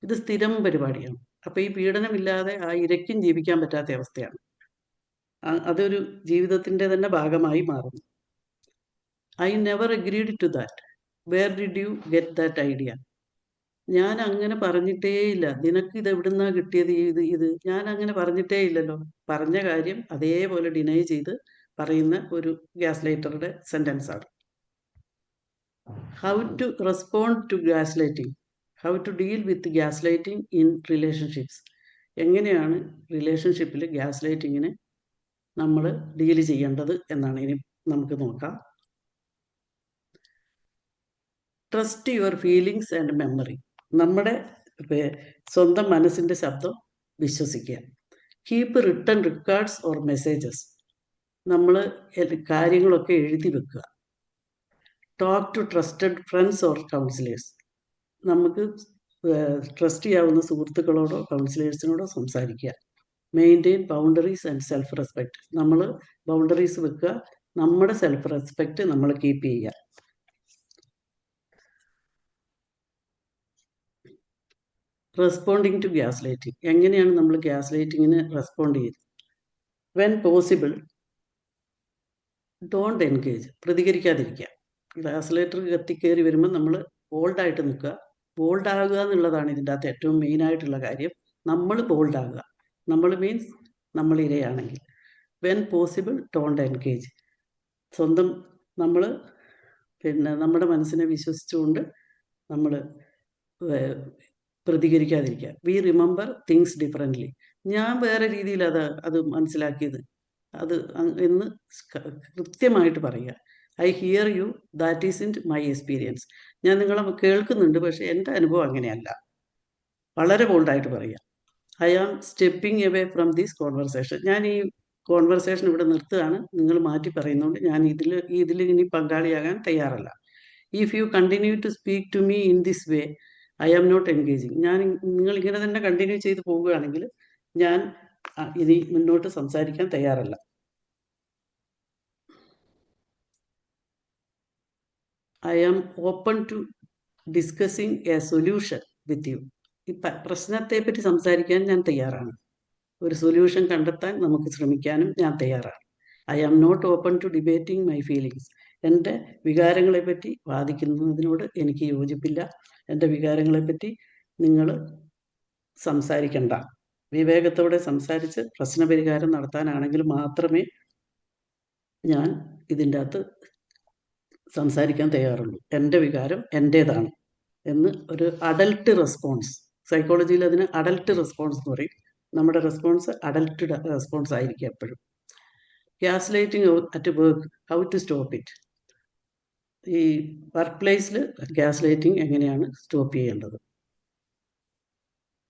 Speaker 2: ഇത് സ്ഥിരം പരിപാടിയാണ്. അപ്പം ഈ പീഡനമില്ലാതെ ആ ഇരയ്ക്കും ജീവിക്കാൻ പറ്റാത്ത അവസ്ഥയാണ്. അതൊരു ജീവിതത്തിൻ്റെ തന്നെ ഭാഗമായി മാറുന്നു. I never agreed to that. Where did you get that idea? ഞാൻ അങ്ങനെ പറഞ്ഞിട്ടേ ഇല്ല. നിനക്ക് ഇത് എവിടുന്നാ കിട്ടിയത്? ഇത് ഞാൻ അങ്ങനെ പറഞ്ഞിട്ടേ ഇല്ലല്ലോ. പറഞ്ഞ കാര്യം അതേപോലെ ഡിനൈ ചെയ്ത് പറയുന്ന ഒരു ഗ്യാസ് ലൈറ്ററുടെ സെൻറ്റൻസ് ആണ്. How to respond to gas lighting. How to deal with gas lighting in relationships. എങ്ങനെയാണ് റിലേഷൻഷിപ്പിൽ ഗ്യാസ് ലൈറ്റിങ്ങിനെ നമ്മൾ ഡീൽ ചെയ്യേണ്ടത് എന്നാണ് ഇനി നമുക്ക് നോക്കാം. Trust your feelings and memory. നമ്മുടെ സ്വന്തം മനസ്സിൻ്റെ ശബ്ദം വിശ്വസിക്കുക. Keep written records or messages. നമ്മൾ കാര്യങ്ങളൊക്കെ എഴുതി വെക്കുക. Talk to trusted friends or counsellors. നമുക്ക് ട്രസ്റ്റ് ചെയ്യാവുന്ന സുഹൃത്തുക്കളോടോ കൗൺസിലേഴ്സിനോടോ സംസാരിക്കുക. Maintain boundaries and self respect. നമ്മൾ ബൗണ്ടറീസ് വെക്കുക, നമ്മുടെ സെൽഫ് റെസ്പെക്റ്റ് നമ്മൾ കീപ്പ് ചെയ്യുക. Responding to gas lighting. എങ്ങനെയാണ് നമ്മൾ ഗ്യാസ് ലൈറ്റിങ്ങിന് റെസ്പോണ്ട് ചെയ്യുന്നത്? When possible don't engage. പ്രതികരിക്കാതിരിക്കുക. ഗ്യാസ് ലൈറ്റർ കത്തിക്കയറി വരുമ്പോൾ നമ്മൾ ബോൾഡായിട്ട് നിൽക്കുക. ബോൾഡാകുക എന്നുള്ളതാണ് ഇതിൻ്റെ അകത്ത് ഏറ്റവും മെയിനായിട്ടുള്ള കാര്യം. നമ്മൾ ബോൾഡാകുക. നമ്മൾ മീൻസ് നമ്മൾ ഇരയാണെങ്കിൽ. When possible don't engage. സ്വന്തം നമ്മൾ നമ്മുടെ മനസ്സിനെ വിശ്വസിച്ചുകൊണ്ട് നമ്മൾ പ്രതികരിക്കാതിരിക്കുക. We remember things differently. ഞാൻ വേറെ രീതിയിൽ അത് മനസ്സിലാക്കിയത് എന്ന് കൃത്യമായിട്ട് പറയുക. I hear you, that is in my experience. ഞാൻ നിങ്ങളെ കേൾക്കുന്നുണ്ട്, പക്ഷെ എൻ്റെ അനുഭവം അങ്ങനെയല്ല. വളരെ ബോൾഡായിട്ട് പറയുക. I am stepping away from this conversation. ഞാൻ ഈ കോൺവെർസേഷൻ ഇവിടെ നിർത്തുകയാണ്. നിങ്ങൾ മാറ്റി പറയുന്നതുകൊണ്ട് ഞാൻ ഇതിൽ ഇനി പങ്കാളിയാകാൻ തയ്യാറല്ല. If you continue to speak to me in this way, I am not engaging. നിങ്ങൾ ഇങ്ങനെ തന്നെ കണ്ടിന്യൂ ചെയ്ത് പോവുകയാണെങ്കിൽ ഞാൻ ഇനി മുന്നോട്ട് സംസാരിക്കാൻ തയ്യാറല്ല. I am open to discussing a solution with you. ഈ പ്രശ്നത്തെ പറ്റി സംസാരിക്കാൻ ഞാൻ തയ്യാറാണ്. ഒരു സൊല്യൂഷൻ കണ്ടെത്താൻ നമുക്ക് ശ്രമിക്കാനും ഞാൻ തയ്യാറാണ്. I am not open to debating my feelings. എൻ്റെ വികാരങ്ങളെപ്പറ്റി വാദിക്കുന്നതിനോട് എനിക്ക് യോജിപ്പില്ല. എൻ്റെ വികാരങ്ങളെപ്പറ്റി നിങ്ങൾ സംസാരിക്കണ്ട. വിവേകത്തോടെ സംസാരിച്ച് പ്രശ്നപരിഹാരം നടത്താനാണെങ്കിൽ മാത്രമേ ഞാൻ ഇതിൻ്റെ അകത്ത് സംസാരിക്കാൻ തയ്യാറുള്ളൂ. എൻ്റെ വികാരം എൻ്റേതാണ് എന്ന് ഒരു അഡൽട്ട് റെസ്പോൺസ്, സൈക്കോളജിയിൽ അതിന് അഡൽട്ട് റെസ്പോൺസ് എന്ന് പറയും. നമ്മുടെ റെസ്പോൺസ് അഡൽട്ട് റെസ്പോൺസ് ആയിരിക്കും എപ്പോഴും. Gas lighting at work, how to stop it. ഈ വർക്ക് പ്ലേസിൽ ഗ്യാസ് ലൈറ്റിംഗ് എങ്ങനെയാണ് സ്റ്റോപ്പ് ചെയ്യേണ്ടത്?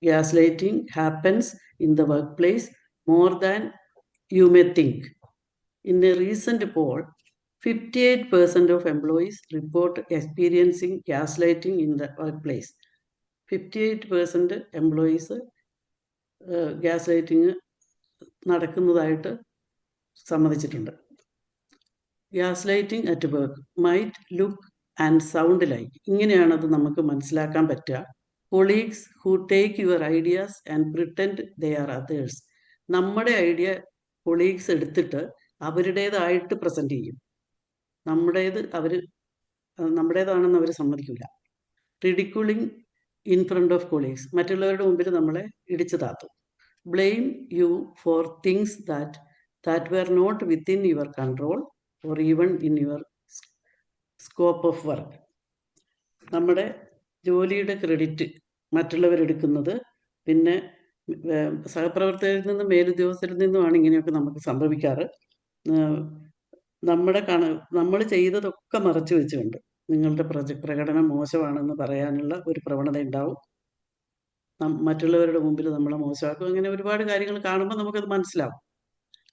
Speaker 2: Gas lighting happens in the work place more than you may think. In a recent poll, 58% of employees report experiencing gaslighting in the workplace. 58% employees gas lighting നടക്കുന്നതായിട്ട് സമ്മതിച്ചിട്ടുണ്ട്. Gas lighting at work might look and sound like, ഇങ്ങനെയാണത് നമുക്ക് മനസ്സിലാക്കാൻ പറ്റുക. Colleagues who take your ideas and pretend they are authors. നമ്മുടെ idea colleagues എടുത്തിട്ട് അവരുടേതായിട്ട് present ചെയ്യും. നമ്മുടേതാണെന്ന് അവർ സമ്മതിക്കില്ല. Ridiculing in front of colleagues, മറ്റുള്ളവരുടെ മുമ്പിൽ നമ്മളെ ഇടിച്ചു താത്തും. Blame you for things that were not within your control or even in your scope of work. നമ്മുടെ ജോലിയുടെ ക്രെഡിറ്റ് മറ്റുള്ളവരെടുക്കുന്നത്, പിന്നെ സഹപ്രവർത്തകരിൽ നിന്നും മേലുദ്യോഗസ്ഥരിൽ നിന്നുമാണ് ഇങ്ങനെയൊക്കെ നമുക്ക് സംഭവിക്കാറ്. നമ്മൾ ചെയ്തതൊക്കെ മറച്ചു വെച്ചുകൊണ്ട് നിങ്ങളുടെ പ്രകടനം മോശമാണെന്ന് പറയാനുള്ള ഒരു പ്രവണത ഉണ്ടാവും. മറ്റുള്ളവരുടെ മുമ്പിൽ നമ്മളെ മോശമാക്കും. അങ്ങനെ ഒരുപാട് കാര്യങ്ങൾ കാണുമ്പോൾ നമുക്കത് മനസ്സിലാവും.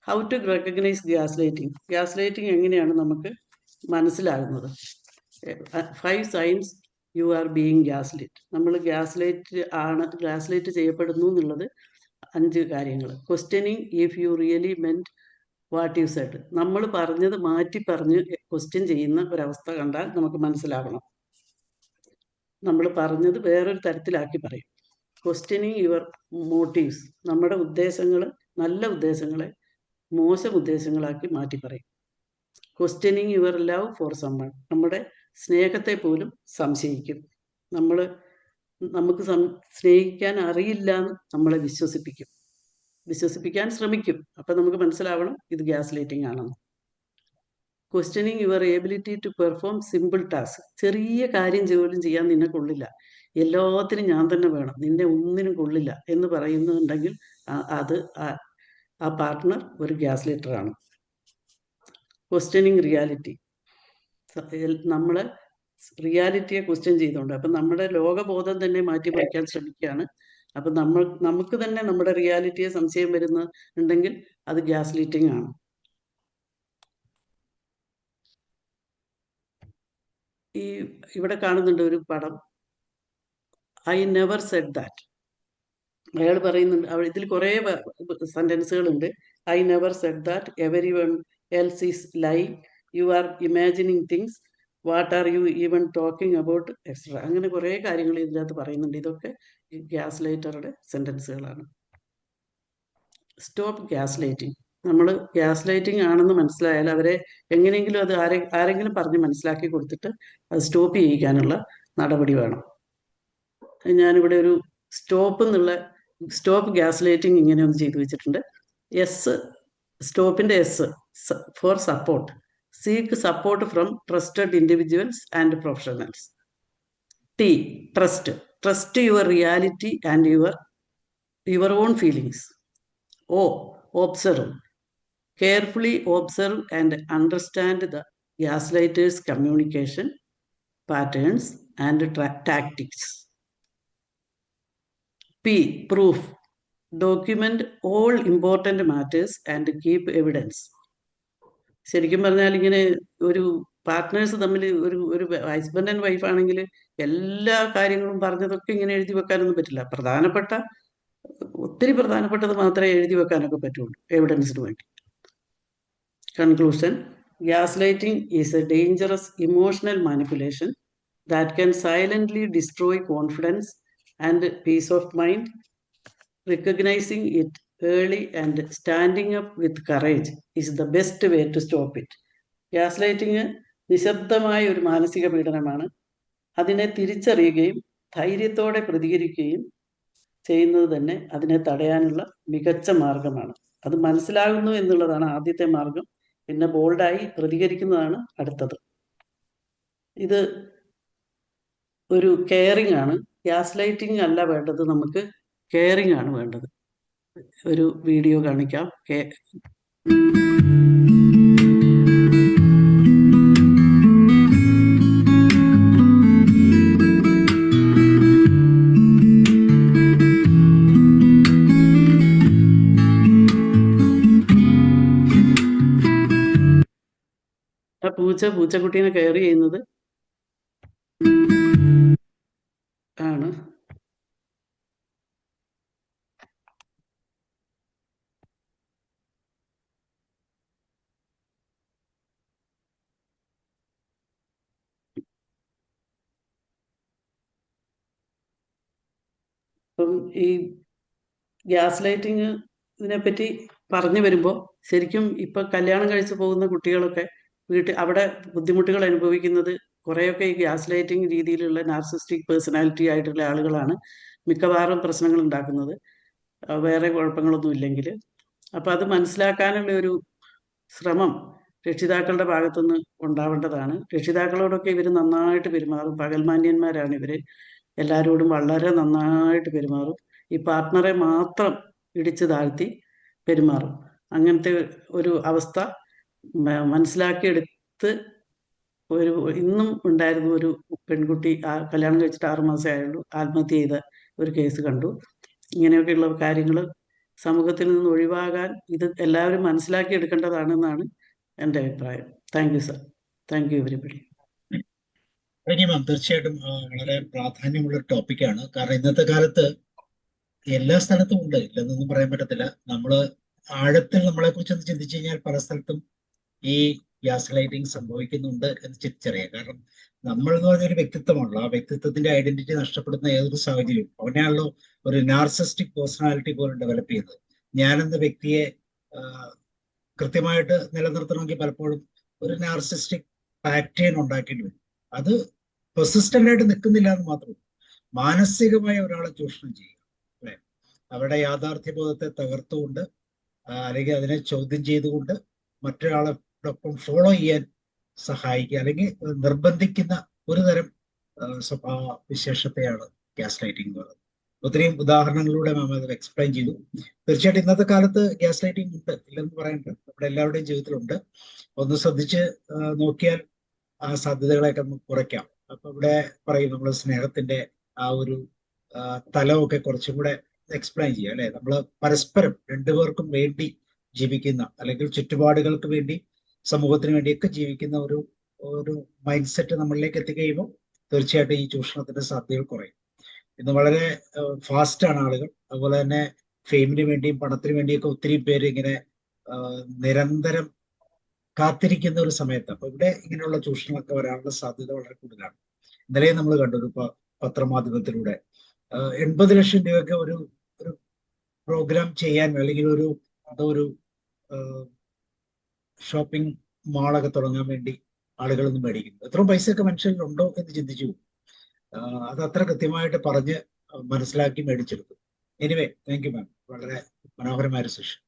Speaker 2: How to recognise gas lighting. Gas lighting എങ്ങനെയാണ് നമുക്ക് മനസ്സിലാകുന്നത്? 5 signs you are being gas light. നമ്മൾ ഗ്യാസ് ലൈറ്റ് ചെയ്യപ്പെടുന്നു എന്നുള്ളത് 5 കാര്യങ്ങൾ. Questioning if you really meant what you said. നമ്മൾ പറഞ്ഞത് മാറ്റി പറഞ്ഞ് ക്വസ്റ്റ്യൻ ചെയ്യുന്ന ഒരവസ്ഥ കണ്ടാൽ നമുക്ക് മനസ്സിലാകണം. നമ്മൾ പറഞ്ഞത് വേറൊരു തരത്തിലാക്കി പറയും. Questioning your motives. നമ്മുടെ ഉദ്ദേശങ്ങൾ, നല്ല ഉദ്ദേശങ്ങളെ മോശം ഉദ്ദേശങ്ങളാക്കി മാറ്റി പറയും. Questioning your love for someone. നമ്മുടെ സ്നേഹത്തെ പോലും സംശയിക്കും. നമുക്ക് സ്നേഹിക്കാൻ അറിയില്ല എന്ന് നമ്മളെ വിശ്വസിപ്പിക്കാൻ ശ്രമിക്കും. അപ്പം നമുക്ക് മനസ്സിലാവണം ഇത് ഗ്യാസ് ലൈറ്റിംഗ് ആണെന്ന്. Questioning your ability to perform simple task. ചെറിയ കാര്യം പോലും ചെയ്യാൻ നിന്നെ കൊള്ളില്ല, എല്ലാത്തിനും ഞാൻ തന്നെ വേണം, നിന്നെ ഒന്നിനും കൊള്ളില്ല എന്ന് പറയുന്നുണ്ടെങ്കിൽ അത് ആ പാർട്ട്ണർ ഒരു ഗ്യാസ് ലൈറ്ററാണ്. Questioning reality. നമ്മൾ റിയാലിറ്റിയെ ക്വസ്റ്റ്യൻ ചെയ്തുകൊണ്ട്, അപ്പം നമ്മുടെ ലോകബോധം തന്നെ മാറ്റി മറിക്കാൻ ശ്രമിക്കുകയാണ്. അപ്പം നമുക്ക് തന്നെ നമ്മുടെ റിയാലിറ്റിയെ സംശയം വരുന്നുണ്ടെങ്കിൽ അത് ഗ്യാസ് ലൈറ്റിംഗ് ആണ്. ഇവിടെ കാണുന്നുണ്ട് ഒരു പടം. I never said that. അയാൾ പറയുന്നുണ്ട്, ഇതിൽ കുറേ സെന്റൻസുകളുണ്ട്. I never said that, everyone else is lying, you are imagining things, what are you even talking about extra. അങ്ങനെ കുറേ കാര്യങ്ങൾ ഇതിനകത്ത് പറയുന്നുണ്ട്. ഇതൊക്കെ ഗ്യാസ് ലൈറ്ററുടെ സെന്റൻസുകളാണ്. Stop gas lighting. നമ്മൾ ഗ്യാസ് ലൈറ്റിംഗ് ആണെന്ന് മനസ്സിലായാൽ അവരെ എങ്ങനെയെങ്കിലും അത് ആരെങ്കിലും പറഞ്ഞ് മനസ്സിലാക്കി കൊടുത്തിട്ട് അത് സ്റ്റോപ്പ് ചെയ്യിക്കാനുള്ള നടപടി വേണം. ഞാനിവിടെ ഒരു സ്റ്റോപ്പ് ഗ്യാസ് ലൈറ്റിംഗ് ഇങ്ങനെ ഒന്ന് ചെയ്തു വെച്ചിട്ടുണ്ട്. സ്റ്റോപ്പിന്റെ S for support. Seek support from trusted individuals and professionals. T, trust your reality and your own feelings. O, observe. Carefully observe and understand the gaslighters' communication patterns and tactics. P, proof. Document all important matters and keep evidence. ശരിക്കും പറഞ്ഞാൽ ഇങ്ങനെ ഒരു partners തമ്മിൽ ഒരു husband and wife ആണെങ്കിൽ എല്ലാ കാര്യങ്ങളും പറഞ്ഞതൊക്കെ ഇങ്ങനെ എഴുതി വെക്കാനൊന്നും പറ്റില്ല. ഒത്തിരി പ്രധാനപ്പെട്ടത് മാത്രമേ എഴുതി വെക്കാനൊക്കെ പറ്റുള്ളൂ എവിഡൻസിന് വേണ്ടി. Conclusion: gaslighting is a dangerous emotional manipulation that can silently destroy confidence and peace of mind. Recognizing it early and standing up with courage is the best way to stop it. Gaslighting നിശബ്ദമായ ഒരു മാനസിക പീഡനമാണ്. അതിനെ തിരിച്ചറിയുകയും ധൈര്യത്തോടെ പ്രതികരിക്കുകയും ചെയ്യുന്നത് തന്നെ അതിനെ തടയാനുള്ള മികച്ച മാർഗമാണ്. അത് മനസ്സിലാകുന്നു എന്നുള്ളതാണ് ആദ്യത്തെ മാർഗം. പിന്നെ ബോൾഡായി പ്രതികരിക്കുന്നതാണ് അടുത്തത്. ഇത് ഒരു കെയറിംഗ് ആണ്. ഗ്യാസ്ലൈറ്റിംഗ് അല്ല വേണ്ടത്, നമുക്ക് കെയറിംഗ് ആണ് വേണ്ടത്. ഒരു വീഡിയോ കാണിക്കാം. ആ പൂച്ചക്കുട്ടീനെ കെയർ ചെയ്യുന്നത് ആണ്. അപ്പം ഈ ഗ്യാസ് ലൈറ്റിങ് ഇതിനെപ്പറ്റി പറഞ്ഞു വരുമ്പോൾ ശരിക്കും ഇപ്പം കല്യാണം കഴിച്ച് പോകുന്ന കുട്ടികളൊക്കെ അവിടെ ബുദ്ധിമുട്ടുകൾ അനുഭവിക്കുന്നത് കുറേയൊക്കെ ഈ ഗ്യാസ് ലൈറ്റിംഗ് രീതിയിലുള്ള നാർസിസ്റ്റിക് പേഴ്സണാലിറ്റി ആയിട്ടുള്ള ആളുകളാണ് മിക്കവാറും പ്രശ്നങ്ങൾ ഉണ്ടാക്കുന്നത്, വേറെ കുഴപ്പങ്ങളൊന്നും ഇല്ലെങ്കിൽ. അപ്പം അത് മനസ്സിലാക്കാനുള്ള ഒരു ശ്രമം രക്ഷിതാക്കളുടെ ഭാഗത്തുനിന്ന് ഉണ്ടാവേണ്ടതാണ്. രക്ഷിതാക്കളോടൊക്കെ ഇവർ നന്നായിട്ട് പെരുമാറും. പകൽമാന്യന്മാരാണ് ഇവർ. എല്ലാവരോടും വളരെ നന്നായിട്ട് പെരുമാറും. ഈ പാർട്ട്ണറെ മാത്രം ഇടിച്ചു താഴ്ത്തി പെരുമാറും. അങ്ങനത്തെ ഒരു അവസ്ഥ മനസ്സിലാക്കിയെടുത്ത് ഇന്നും ഉണ്ടായിരുന്നു. ഒരു പെൺകുട്ടി കല്യാണം കഴിച്ചിട്ട് 6 മാസമേ ആയുള്ളൂ, ആത്മഹത്യ ചെയ്ത ഒരു കേസ് കണ്ടു. ഇങ്ങനെയൊക്കെയുള്ള കാര്യങ്ങൾ സമൂഹത്തിൽ നിന്ന് ഒഴിവാകാൻ ഇത് എല്ലാവരും മനസ്സിലാക്കി എടുക്കേണ്ടതാണെന്നാണ് എൻ്റെ അഭിപ്രായം. Thank you sir. Thank you everybody.
Speaker 1: Ma'am, തീർച്ചയായിട്ടും വളരെ പ്രാധാന്യമുള്ള ഒരു ടോപ്പിക്കാണ്. കാരണം ഇന്നത്തെ കാലത്ത് എല്ലാ സ്ഥലത്തും ഉണ്ട്, ഇല്ലെന്നൊന്നും പറയാൻ പറ്റത്തില്ല. നമ്മൾ ആഴത്തിൽ നമ്മളെ കുറിച്ചൊന്ന് ചിന്തിച്ചു കഴിഞ്ഞാൽ പല സ്ഥലത്തും ഈ ഗ്യാസ് ലൈറ്റിംഗ് സംഭവിക്കുന്നുണ്ട് എന്ന് തിരിച്ചറിയാം. കാരണം നമ്മൾ എന്ന് പറഞ്ഞൊരു വ്യക്തിത്വമാണല്ലോ, ആ വ്യക്തിത്വത്തിന്റെ ഐഡന്റിറ്റി നഷ്ടപ്പെടുന്ന ഏതൊരു സാഹചര്യവും അവനെയാണല്ലോ ഒരു നാർസിസ്റ്റിക് പേഴ്സണാലിറ്റി പോലും ഡെവലപ്പ് ചെയ്യുന്നത്. ഞാനെന്ന വ്യക്തിയെ കൃത്യമായിട്ട് നിലനിർത്തണമെങ്കിൽ പലപ്പോഴും ഒരു നാർസിസ്റ്റിക് പാറ്റേൺ ഉണ്ടാക്കേണ്ടി വരും. അത് പെർസിസ്റ്റന്റ് ആയിട്ട് നിൽക്കുന്നില്ല എന്ന് മാത്രമേ, മാനസികമായ ഒരാളെ ചൂഷണം ചെയ്യുക, അല്ലെ, അവരുടെ യാഥാർത്ഥ്യബോധത്തെ തകർത്തുകൊണ്ട് അല്ലെങ്കിൽ അതിനെ ചോദ്യം ചെയ്തുകൊണ്ട് മറ്റൊരാളോടൊപ്പം ഫോളോ ചെയ്യാൻ സഹായിക്കുക അല്ലെങ്കിൽ നിർബന്ധിക്കുന്ന ഒരു തരം സ്വഭാവ വിശേഷത്തെയാണ് ഗ്യാസ് ലൈറ്റിംഗ് എന്ന് പറയുന്നത്. ഒത്തിരിയും ഉദാഹരണങ്ങളിലൂടെ മാം അത് എക്സ്പ്ലെയിൻ ചെയ്തു. തീർച്ചയായിട്ടും ഇന്നത്തെ കാലത്ത് ഗ്യാസ് ലൈറ്റിംഗ് ഉണ്ട്, ഇല്ലെന്ന് പറയുന്നുണ്ട്, നമ്മുടെ എല്ലാവരുടെയും ജീവിതത്തിലുണ്ട്. ഒന്ന് ശ്രദ്ധിച്ച് നോക്കിയാൽ ആ സാധ്യതകളെയൊക്കെ നമുക്ക് കുറയ്ക്കാം. അപ്പൊ ഇവിടെ പറയും നമ്മൾ സ്നേഹത്തിന്റെ ആ ഒരു തലമൊക്കെ കുറച്ചും കൂടെ എക്സ്പ്ലെയിൻ ചെയ്യുക, അല്ലെ. നമ്മൾ പരസ്പരം രണ്ടുപേർക്കും വേണ്ടി ജീവിക്കുന്ന അല്ലെങ്കിൽ ചുറ്റുപാടുകൾക്ക് വേണ്ടി സമൂഹത്തിന് വേണ്ടിയൊക്കെ ജീവിക്കുന്ന ഒരു മൈൻഡ് സെറ്റ് നമ്മളിലേക്ക് എത്തിക്കഴിയുമ്പോൾ തീർച്ചയായിട്ടും ഈ ചൂഷണത്തിന്റെ സാധ്യതകൾ കുറയും. ഇന്ന് വളരെ ഫാസ്റ്റാണ് ആളുകൾ. അതുപോലെ തന്നെ ഫെയിമിന് വേണ്ടിയും പണത്തിന് വേണ്ടിയൊക്കെ ഒത്തിരി പേര് ഇങ്ങനെ നിരന്തരം കാത്തിരിക്കുന്ന ഒരു സമയത്ത് അപ്പൊ ഇവിടെ ഇങ്ങനെയുള്ള ചൂഷണമൊക്കെ വരാനുള്ള സാധ്യത വളരെ കൂടുതലാണ്. ഇന്നലെയും നമ്മൾ കണ്ടു ഒരു പത്രമാധ്യമത്തിലൂടെ 80 ലക്ഷം രൂപയൊക്കെ ഒരു പ്രോഗ്രാം ചെയ്യാൻ അല്ലെങ്കിൽ ഒരു ഷോപ്പിംഗ് മാളൊക്കെ തുടങ്ങാൻ വേണ്ടി ആളുകളൊന്നും മേടിക്കുന്നു. എത്ര പൈസയൊക്കെ മനുഷ്യരിലുണ്ടോ എന്ന് ചിന്തിച്ചു. അത് അത്ര കൃത്യമായിട്ട് പറഞ്ഞ് മനസ്സിലാക്കി മേടിച്ചെടുക്കും. എനിവേ, താങ്ക് യു മാം, വളരെ മനോഹരമായ ഒരു സെഷൻ.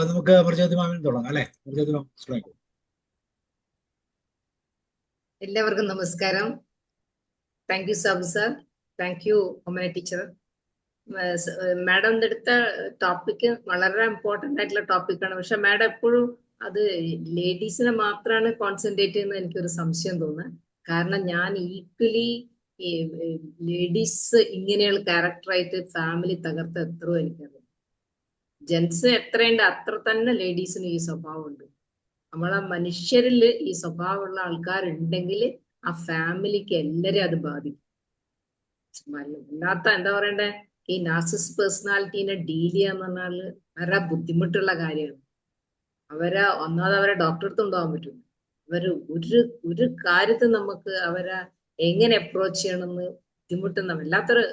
Speaker 1: നമുക്ക് അമർജ്യോതി മാമിന് തുടങ്ങാം, അല്ലെ. അമർജ്യോതി മാം ശ്രമിക്കും.
Speaker 4: എല്ലാവർക്കും നമസ്കാരം. Thank you Sabu sir, thank you Omana teacher. Madam എടുത്ത ടോപ്പിക് വളരെ ഇമ്പോർട്ടൻ്റ് ആയിട്ടുള്ള ടോപ്പിക്കാണ്. പക്ഷെ മാഡം എപ്പോഴും അത് ലേഡീസിനെ മാത്രമാണ് കോൺസെൻട്രേറ്റ് ചെയ്യുന്നത് എനിക്കൊരു സംശയം തോന്നുന്നത്. കാരണം ഞാൻ ഈക്വലി ലേഡീസ് ഇങ്ങനെയുള്ള ക്യാരക്ടറായിട്ട് ഫാമിലി തകർത്ത എത്രയോ എനിക്കറിയാം. ജെൻസ് എത്രയുണ്ട് അത്ര തന്നെ ലേഡീസിന് ഈ സ്വഭാവമുണ്ട്. നമ്മളെ മനുഷ്യരിൽ ഈ സ്വഭാവമുള്ള ആൾക്കാരുണ്ടെങ്കിൽ ആ ഫാമിലിക്ക് എല്ലാരെയും അത് ബാധിക്കും. അല്ലാത്ത എന്താ പറയണ്ടേ, ഈ നാർസിസ് പേഴ്സണാലിറ്റീനെ ഡീൽ ചെയ്യാന്ന് പറഞ്ഞാല് വളരെ ബുദ്ധിമുട്ടുള്ള കാര്യമാണ്. ഒന്നാമത് അവരെ ഡോക്ടറെ അടുത്ത് കൊണ്ടുപോകാൻ പറ്റും. ഒരു കാര്യത്തിൽ നമുക്ക് അവരെ എങ്ങനെ അപ്രോച്ച് ചെയ്യണമെന്ന് ബുദ്ധിമുട്ടുന്ന വല്ലാത്തൊരു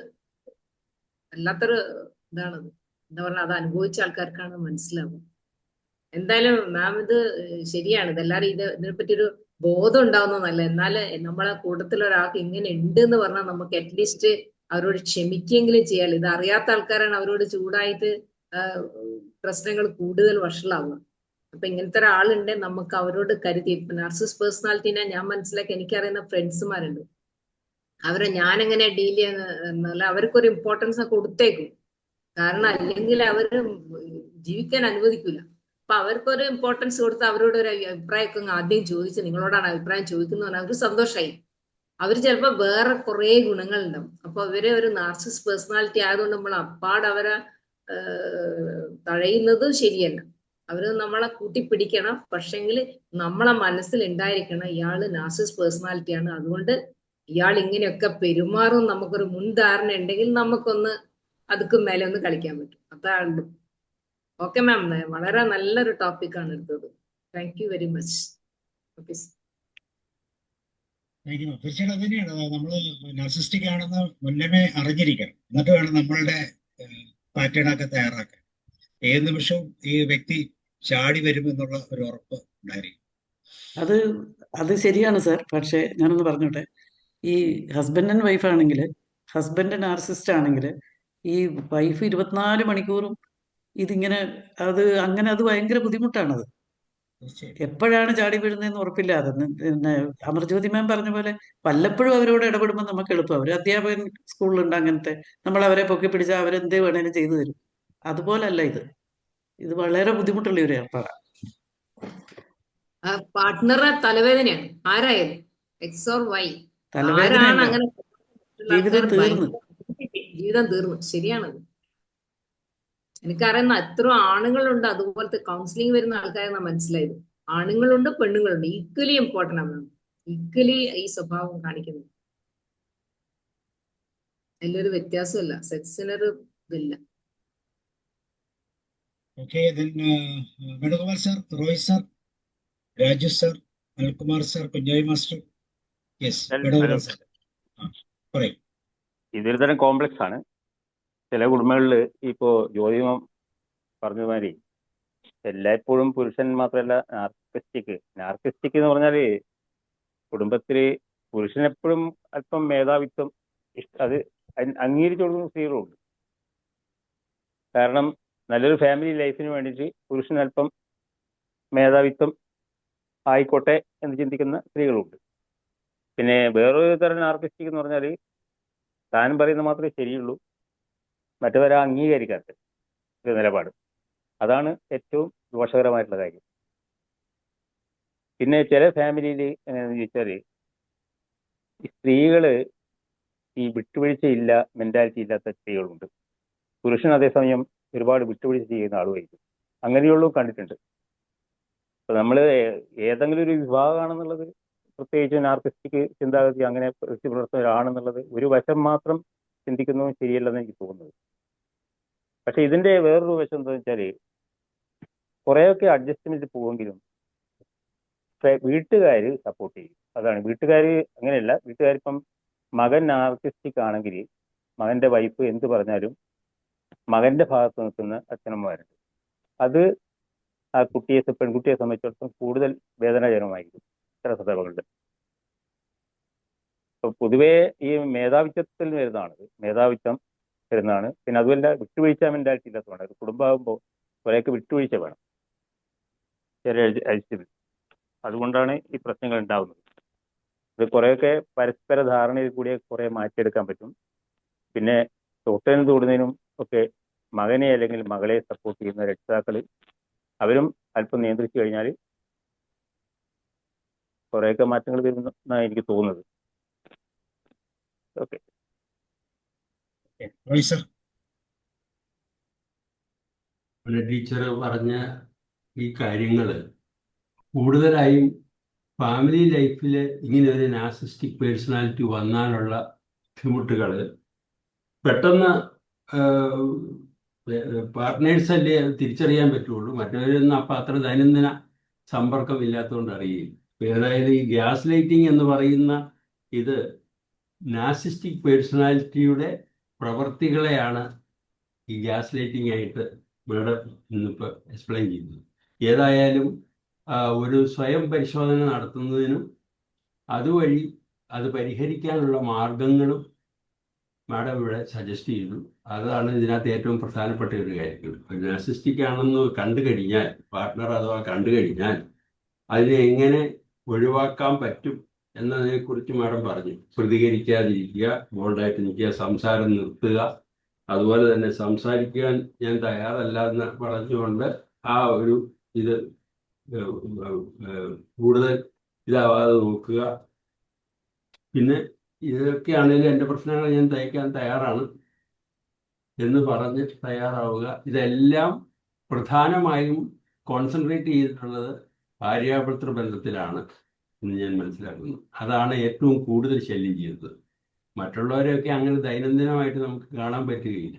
Speaker 4: ഇതാണത്. എന്താ പറഞ്ഞാൽ അത് അനുഭവിച്ച ആൾക്കാർക്കാണ് മനസ്സിലാവുക. എന്തായാലും മാം ഇത് ശരിയാണ്. ഇതെല്ലാരും ഇതിനെപ്പറ്റി ഒരു ബോധം ഉണ്ടാവുന്നതല്ല. എന്നാല് നമ്മളെ കൂട്ടത്തിൽ ഒരാൾക്ക് ഇങ്ങനെ ഉണ്ട് എന്ന് പറഞ്ഞാൽ നമുക്ക് അറ്റ്ലീസ്റ്റ് അവരോട് ക്ഷമിക്കെങ്കിലും ചെയ്യാലോ. ഇത് അറിയാത്ത ആൾക്കാരാണ് അവരോട് ചൂടായിട്ട് പ്രശ്നങ്ങൾ കൂടുതൽ വഷളാവുക. അപ്പൊ ഇങ്ങനത്തെ ഒരാളുണ്ട് നമുക്ക് അവരോട് കരുതി. ഇപ്പൊ നാർസിസ് പേഴ്സണാലിറ്റീനെ ഞാൻ മനസ്സിലാക്കി എനിക്കറിയുന്ന ഫ്രണ്ട്സുമാരുണ്ട്. അവരെ ഞാൻ എങ്ങനെ ഡീൽ ചെയ്യുന്ന അവർക്കൊരു ഇമ്പോർട്ടൻസ് കൊടുത്തേക്കും. കാരണം അല്ലെങ്കിൽ അവര് ജീവിക്കാൻ അനുവദിക്കില്ല. അപ്പൊ അവർക്കൊരു ഇമ്പോർട്ടൻസ് കൊടുത്ത് അവരോട് ഒരു അഭിപ്രായമൊക്കെ ആദ്യം ചോദിച്ച് നിങ്ങളോടാണ് അഭിപ്രായം ചോദിക്കുന്നത് അവർക്ക് സന്തോഷമായി. അവര് ചിലപ്പോ വേറെ കുറെ ഗുണങ്ങളുണ്ടാവും. അപ്പൊ അവരെ ഒരു നാർസിസ് പേഴ്സണാലിറ്റി ആയതുകൊണ്ട് നമ്മൾ അപ്പാട് അവരെ തഴയുന്നത് ശരിയല്ല. അവര് നമ്മളെ കൂട്ടിപ്പിടിക്കണം. പക്ഷെങ്കിൽ നമ്മളെ മനസ്സിൽ ഉണ്ടായിരിക്കണം ഇയാള് നാർസിസ് പേഴ്സണാലിറ്റിയാണ്, അതുകൊണ്ട് ഇയാൾ ഇങ്ങനെയൊക്കെ പെരുമാറും നമുക്കൊരു മുൻധാരണ ഉണ്ടെങ്കിൽ നമുക്കൊന്ന് അതുക്കും മേലെ ഒന്ന് കളിക്കാൻ പറ്റും. അതാണ്. ഓക്കെ മാം, വളരെ നല്ലൊരു ടോപ്പിക്കാണ് എടുത്തത്. Thank you very much. Okay.
Speaker 1: തീർച്ചയായിട്ടും അത് തന്നെയാണ്. നമ്മൾ നാർസിസ്റ്റിക് ആണെന്ന് മുന്നമേ അറിഞ്ഞിരിക്കണം. എന്നിട്ട് വേണം നമ്മളുടെ പാറ്റേൺ ഒക്കെ തയ്യാറാക്കാൻ. ഏത് നിമിഷവും ഈ വ്യക്തി ചാടി വരുമെന്നുള്ള ഒരു ഉറപ്പ് ഉണ്ടായിരിക്കും.
Speaker 2: അത് ശരിയാണ് സാർ. പക്ഷെ ഞാനൊന്ന് പറഞ്ഞോട്ടെ, ഈ ഹസ്ബൻഡ് ആൻഡ് വൈഫ് ആണെങ്കിൽ, ഹസ്ബൻഡ് നാർസിസ്റ്റ് ആണെങ്കിൽ ഈ വൈഫ് 24 മണിക്കൂറും ഇതിങ്ങനെ അത് ഭയങ്കര ബുദ്ധിമുട്ടാണത്. എപ്പോഴാണ് ചാടി വീഴുന്നതെന്ന് ഉറപ്പില്ല. പിന്നെ അമർജ്യോതി മാം പറഞ്ഞ പോലെ വല്ലപ്പോഴും അവരോട് ഇടപെടുമ്പോൾ നമുക്ക് എളുപ്പം. അവർ അധ്യാപകൻ സ്കൂളിലുണ്ട് അങ്ങനത്തെ, നമ്മൾ അവരെ പൊക്കി പിടിച്ചാൽ അവരെന്ത് വേണേലും ചെയ്തു തരും. അതുപോലല്ല ഇത് വളരെ ബുദ്ധിമുട്ടുള്ള ഒരു ഏർപ്പാടാണ്.
Speaker 4: പാർട്ട്ണറെ തലവേദനയാണ് ആരായാലും, എക്സ് ഓർ വൈ. ആരാണ് അങ്ങനെ ജീവിതം തീർന്നു. ശരിയാണത്. എനിക്കറിയുന്ന എത്ര ആണുങ്ങളുണ്ട് അതുപോലത്തെ കൗൺസിലിംഗ് വരുന്ന ആൾക്കാരെന്നാ മനസ്സിലായത്. ആണുങ്ങളുണ്ട് പെണ്ണുങ്ങളുണ്ട്, ഈക്വലി ഇമ്പോർട്ടൻ്റ് ആണ്, ഈക്വലി ഈ സ്വഭാവം കാണിക്കുന്നത്. അതിലൊരു വ്യത്യാസമില്ല, സെക്സിനൊരു ഇതില്ല.
Speaker 1: Okay, Venugopal sir, Roy sir, Raju sir, Anilkumar sir, Kunhayi master. Yes, Venugopal sir പറയും.
Speaker 5: ഇതൊരു തരം കോംപ്ലക്സ് ആണ്. ചില കുടുംബങ്ങളിൽ ഇപ്പോ ജ്യോതിമം പറഞ്ഞതുമാതിരി എല്ലായ്പ്പോഴും പുരുഷൻ മാത്രമല്ല നാർക്കിസ്റ്റിക് എന്ന് പറഞ്ഞാല് കുടുംബത്തില് പുരുഷനെപ്പോഴും അല്പം മേധാവിത്വം അത് അംഗീകരിച്ചു കൊടുക്കുന്ന സ്ത്രീകളുണ്ട്. കാരണം നല്ലൊരു ഫാമിലി ലൈഫിന് വേണ്ടിയിട്ട് പുരുഷൻ അല്പം മേധാവിത്വം ആയിക്കോട്ടെ എന്ന് ചിന്തിക്കുന്ന സ്ത്രീകളുണ്ട്. പിന്നെ വേറൊരു തരം നാർക്കിസ്റ്റിക് എന്ന് പറഞ്ഞാൽ താൻ പറയുന്നത് മാത്രമേ ശരിയുള്ളൂ, മറ്റവരെ അംഗീകരിക്കാത്ത ഒരു നിലപാട്. അതാണ് ഏറ്റവും ദോഷകരമായിട്ടുള്ള കാര്യം. പിന്നെ ചില ഫാമിലിയിൽ എങ്ങനെയാണെന്ന് ചോദിച്ചാൽ ഈ സ്ത്രീകള് ഈ വിട്ടുവീഴ്ചയില്ല മെന്റാലിറ്റി ഇല്ലാത്ത സ്ത്രീകളുണ്ട്. പുരുഷൻ അതേസമയം ഒരുപാട് വിട്ടുവീഴ്ച ചെയ്യുന്ന ആളുമായിരിക്കും. അങ്ങനെയുള്ളൂ കണ്ടിട്ടുണ്ട്. അപ്പൊ നമ്മൾ ഏതെങ്കിലും ഒരു വിഭാഗമാണെന്നുള്ളത്, പ്രത്യേകിച്ച് നാർക്കിസ്റ്റിക് ചിന്താഗതി അങ്ങനെ പുലർത്തുന്നവരാണെന്നുള്ളത് ഒരു വശം മാത്രം ചിന്തിക്കുന്നതും ശരിയല്ലെന്ന് എനിക്ക് തോന്നുന്നത്. പക്ഷെ ഇതിന്റെ വേറൊരു വശം എന്താണെന്ന് വെച്ചാൽ കുറേയൊക്കെ അഡ്ജസ്റ്റ്മെന്റ് പോവെങ്കിലും വീട്ടുകാർ സപ്പോർട്ട് ചെയ്യും. അതാണ്, വീട്ടുകാർ അങ്ങനെയല്ല. വീട്ടുകാരിപ്പം മകൻ നാർക്കിസ്റ്റിക് ആണെങ്കിൽ മകന്റെ വൈഫ് എന്ത് പറഞ്ഞാലും മകന്റെ ഭാഗത്ത് നിൽക്കുന്ന അച്ഛനമ്മമാരുണ്ട്. അത് ആ പെൺകുട്ടിയെ സംബന്ധിച്ചിടത്തോളം കൂടുതൽ വേദനാജനകമായിരിക്കും ചില സന്ദർഭങ്ങളിൽ. ഇപ്പൊ പൊതുവേ ഈ മേധാവിത്വത്തിൽ വരുന്നതാണ്. പിന്നെ അതുമല്ല, വിട്ടുവീഴ്ച മെന്റാലിറ്റി ഇല്ലാത്തതാണ്. ഒരു കുടുംബമാകുമ്പോൾ കുറേയൊക്കെ വിട്ടുവീഴ്ച വേണം ചെറിയ അഴിച്ചിൽ. അതുകൊണ്ടാണ് ഈ പ്രശ്നങ്ങൾ ഉണ്ടാകുന്നത്. ഇത് കുറേയൊക്കെ പരസ്പര ധാരണയിൽ കൂടിയ കുറെ മാറ്റിയെടുക്കാൻ പറ്റും. പിന്നെ തൊട്ടതിനും തൊടുന്നതിനും ഒക്കെ മകനെ അല്ലെങ്കിൽ മകളെ സപ്പോർട്ട് ചെയ്യുന്ന രക്ഷിതാക്കൾ അവരും അല്പം നിയന്ത്രിച്ചു കഴിഞ്ഞാൽ കുറേയൊക്കെ മാറ്റങ്ങൾ വരുമെന്നാണ് എനിക്ക് തോന്നുന്നത്. ഓക്കെ.
Speaker 6: ടീച്ചർ പറഞ്ഞ ഈ കാര്യങ്ങൾ കൂടുതലായും ഫാമിലി ലൈഫിൽ ഇങ്ങനെ ഒരു നാർസിസ്റ്റിക് പേഴ്സണാലിറ്റി വന്നാലുള്ള ബുദ്ധിമുട്ടുകൾ പെട്ടെന്ന് പാർട്ട്നേഴ്സ് അല്ലേ അത് തിരിച്ചറിയാൻ പറ്റുള്ളൂ. മറ്റവരൊന്നും അപ്പം അത്ര ദൈനംദിന സമ്പർക്കം ഇല്ലാത്തതുകൊണ്ട് അറിയില്ല. അതായത് ഈ ഗ്യാസ് ലൈറ്റിംഗ് എന്ന് പറയുന്ന ഇത് നാർസിസ്റ്റിക് പേഴ്സണാലിറ്റിയുടെ പ്രവർത്തികളെയാണ് ഈ ഗ്യാസ് ലൈറ്റിംഗ് ആയിട്ട് മേഡം ഇന്നിപ്പോൾ എക്സ്പ്ലെയിൻ ചെയ്യുന്നത്. ഏതായാലും ഒരു സ്വയം പരിശോധന നടത്തുന്നതിനും അതുവഴി അത് പരിഹരിക്കാനുള്ള മാർഗങ്ങളും മാഡം ഇവിടെ സജസ്റ്റ് ചെയ്തു. അതാണ് ഇതിനകത്ത് ഏറ്റവും പ്രധാനപ്പെട്ട ഒരു കാര്യം. നാർസിസ്റ്റിക് ആണെന്ന് കണ്ടു കഴിഞ്ഞാൽ, പാർട്ട്ണർ അഥവാ കണ്ടു കഴിഞ്ഞാൽ അതിനെ എങ്ങനെ ഒഴിവാക്കാൻ പറ്റും എന്നതിനെക്കുറിച്ച് മാഡം പറഞ്ഞു. പ്രതികരിക്കാതിരിക്കുക, ബോൾഡായിട്ട് നിൽക്കുക, സംസാരം നിർത്തുക, അതുപോലെ തന്നെ സംസാരിക്കാൻ ഞാൻ തയ്യാറല്ല എന്ന് പറഞ്ഞുകൊണ്ട് ആ ഒരു ഇത് കൂടുതൽ ഇതാവാതെ നോക്കുക. പിന്നെ ഇതൊക്കെയാണെങ്കിലും എൻ്റെ പ്രശ്നങ്ങൾ ഞാൻ തയ്ക്കാൻ തയ്യാറാണ് എന്ന് പറഞ്ഞ് തയ്യാറാവുക. ഇതെല്ലാം പ്രധാനമായും കോൺസെൻട്രേറ്റ് ചെയ്തിട്ടുള്ളത് ഭാര്യാഭർത്തൃ ബന്ധത്തിലാണ് എന്ന് ഞാൻ മനസ്സിലാക്കുന്നു. അതാണ് ഏറ്റവും കൂടുതൽ ശല്യം ചെയ്തത്. മറ്റുള്ളവരെയൊക്കെ അങ്ങനെ ദൈനംദിനമായിട്ട് നമുക്ക് കാണാൻ പറ്റുകയില്ല.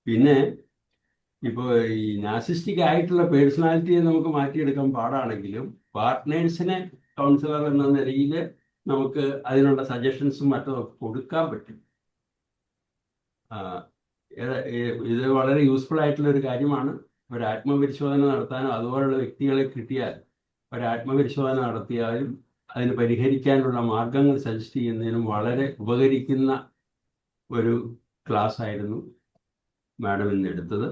Speaker 6: പിന്നെ ഇപ്പോൾ ഈ നാർസിസ്റ്റിക് ആയിട്ടുള്ള പേഴ്സണാലിറ്റിയെ നമുക്ക് മാറ്റിയെടുക്കാൻ പാടാണെങ്കിലും പാർട്ട്നേഴ്സിനെ കൗൺസിലർ എന്ന നിലയിൽ നമുക്ക് അതിനുള്ള സജഷൻസും മറ്റും കൊടുക്കാൻ പറ്റും. ഇത് വളരെ യൂസ്ഫുൾ ആയിട്ടുള്ള ഒരു കാര്യമാണ്. ഒരു ആത്മപരിശോധന നടത്താനും അതുപോലുള്ള വ്യക്തികളെ കിട്ടിയാൽ ഒരു ആത്മപരിശോധന നടത്തിയാലും അതിന് പരിഹരിക്കാനുള്ള മാർഗങ്ങൾ സജസ്റ്റ് ചെയ്യുന്നതിനും വളരെ ഉപകരിക്കുന്ന ഒരു ക്ലാസ് ആയിരുന്നു മാഡം ഇന്ന് എടുത്തത്.